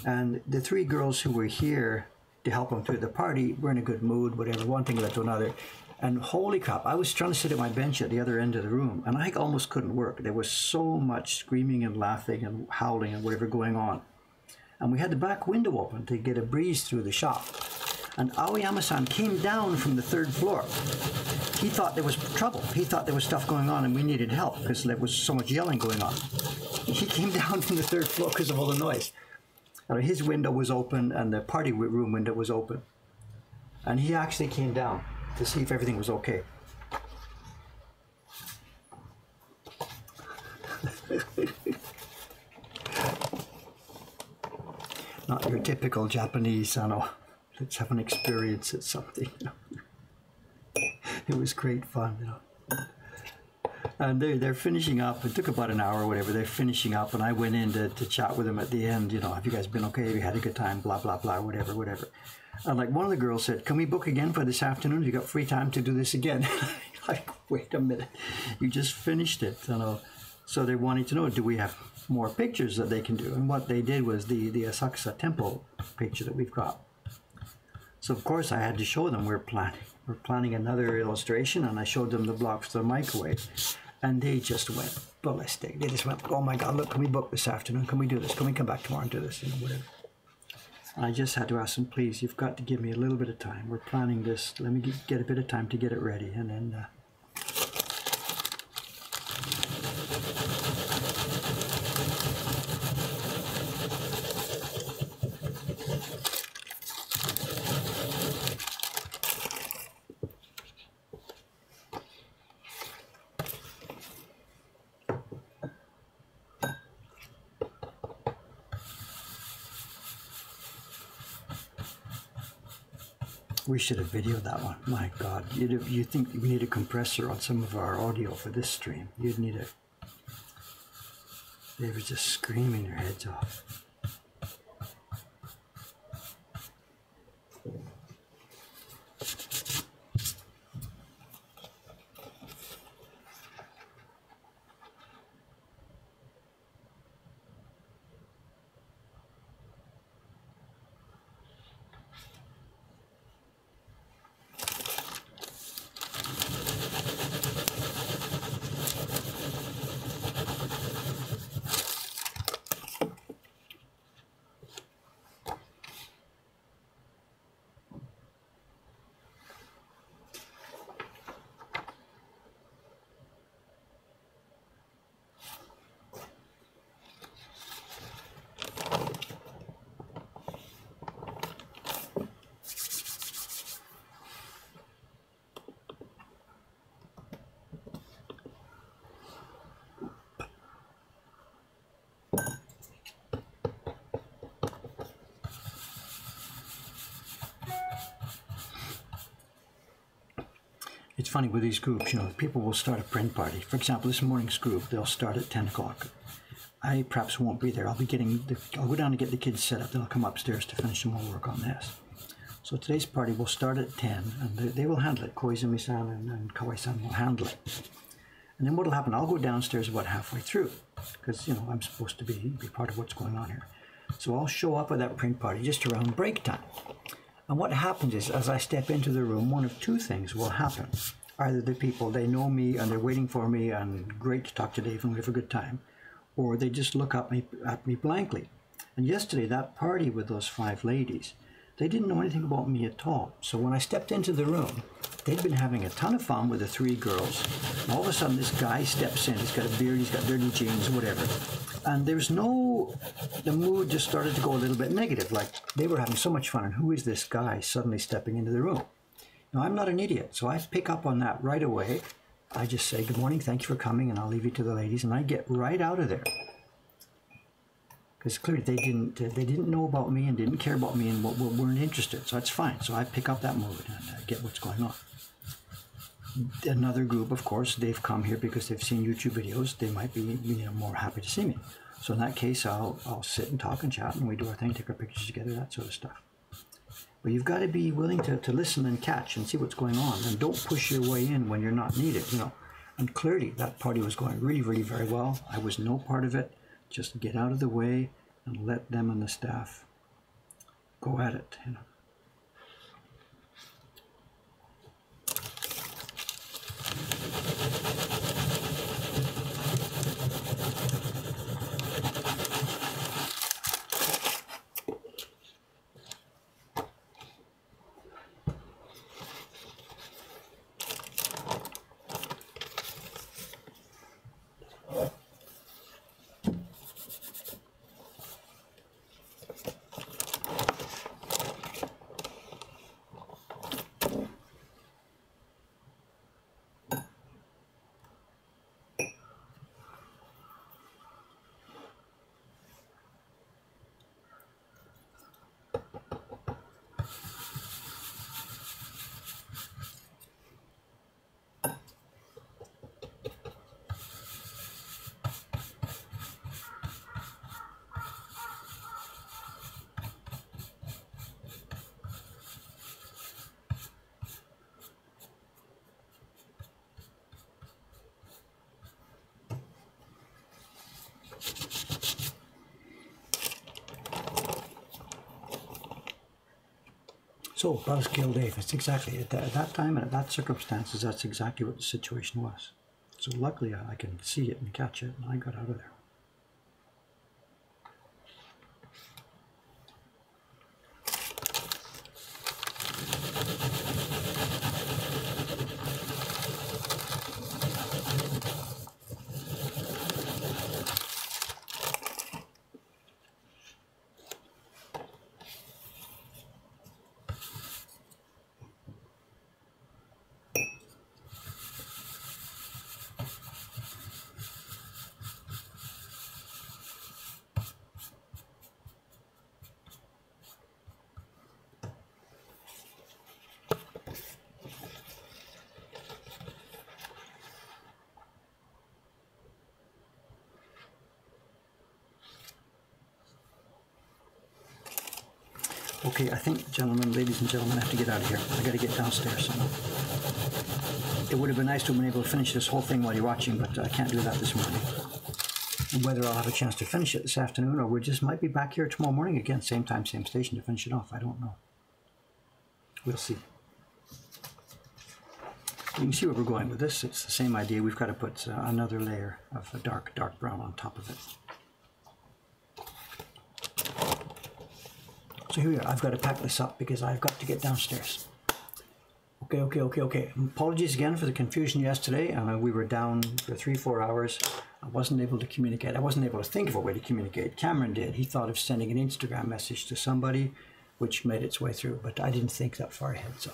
S1: And the 3 girls who were here to help them through the party were in a good mood, whatever. One thing led to another. And holy crap, I was trying to sit at my bench at the other end of the room, and I almost couldn't work. There was so much screaming and laughing and howling and whatever going on. And we had the back window open to get a breeze through the shop. And Aoyama-san came down from the 3rd floor. He thought there was trouble. He thought there was stuff going on and we needed help because there was so much yelling going on. He came down from the 3rd floor because of all the noise. His window was open and the party room window was open. And he actually came down to see if everything was okay. Not your typical Japanese, let's have an experience at something. It was great fun, And they're finishing up. It took about an hour or whatever. They're finishing up, and I went in to chat with them at the end. Have you guys been okay? Have you had a good time? Blah, blah, blah, whatever. And like one of the girls said, can we book again for this afternoon? You got free time to do this again? Like, wait a minute. You just finished it, So they're wanting to know, do we have more pictures that they can do? And what they did was the Asakusa Temple picture that we've got. So of course I had to show them we're planning another illustration, and I showed them the blocks for the microwave. And they just went ballistic. They just went, oh my God, look, can we book this afternoon? Can we do this? Can we come back tomorrow and do this? Whatever. And I just had to ask them, please, you've got to give me a little bit of time. We're planning this. Let me get a bit of time to get it ready. And then... we should have videoed that one. My God, you think we need a compressor on some of our audio for this stream? You'd need a... They were just screaming their heads off. It's funny with these groups, people will start a print party. For example, this morning's group, they'll start at 10 o'clock. I perhaps won't be there. I'll go down to get the kids set up, then I'll come upstairs to finish some more work on this. So today's party will start at 10, and they will handle it. Koizumi-san and Kawai-san will handle it. And then what'll happen, I'll go downstairs about halfway through, because, I'm supposed to be part of what's going on here. So I'll show up at that print party just around break time. And what happens is, as I step into the room, one of two things will happen. Either the people, they know me and they're waiting for me and great to talk to Dave and we have a good time, or they just look at me blankly. And yesterday, that party with those 5 ladies, they didn't know anything about me at all. So when I stepped into the room, they'd been having a ton of fun with the 3 girls. And all of a sudden, this guy steps in. He's got a beard, he's got dirty jeans, whatever. And the mood just started to go a little bit negative. Like, they were having so much fun. And who is this guy suddenly stepping into the room? Now, I'm not an idiot, so I pick up on that right away. I just say, good morning, thank you for coming, and I'll leave you to the ladies. And I get right out of there. Because clearly they didn't know about me and didn't care about me and weren't interested. So that's fine. So I pick up that mood and get what's going on. Another group, of course, they've come here because they've seen YouTube videos. They might be more happy to see me. So in that case, I'll sit and talk and chat, and we do our thing, take our pictures together, that sort of stuff. But you've got to be willing to listen and catch and see what's going on, and don't push your way in when you're not needed. And clearly that party was going really, really very well. I was no part of it. Just get out of the way and let them and the staff go at it. So, Buzzkill Dave, that's exactly, at that time and at that circumstances, that's exactly what the situation was. So luckily I can see it and catch it, and I got out of there. Okay, I think, gentlemen, ladies and gentlemen, I have to get out of here. I got to get downstairs. It would have been nice to have been able to finish this whole thing while you're watching, but I can't do that this morning. And whether I'll have a chance to finish it this afternoon, or we just might be back here tomorrow morning again, same time, same station, to finish it off. I don't know. We'll see. You can see where we're going with this. It's the same idea. We've got to put another layer of a dark brown on top of it. So here we are. I've got to pack this up because I've got to get downstairs. Okay. Apologies again for the confusion yesterday. We were down for 3-4 hours. I wasn't able to communicate. I wasn't able to think of a way to communicate. Cameron did. He thought of sending an Instagram message to somebody, which made its way through, but I didn't think that far ahead. So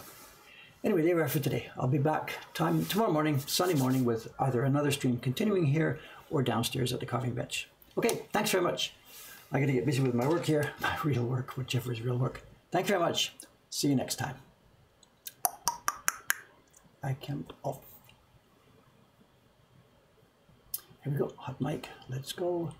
S1: anyway, there we are for today. I'll be back tomorrow morning, Sunday morning, with either another stream continuing here or downstairs at the carving bench. Okay, thanks very much. I got to get busy with my work here, my real work, whichever is real work. Thanks very much. See you next time. I can off. Here we go. Hot mic. Let's go.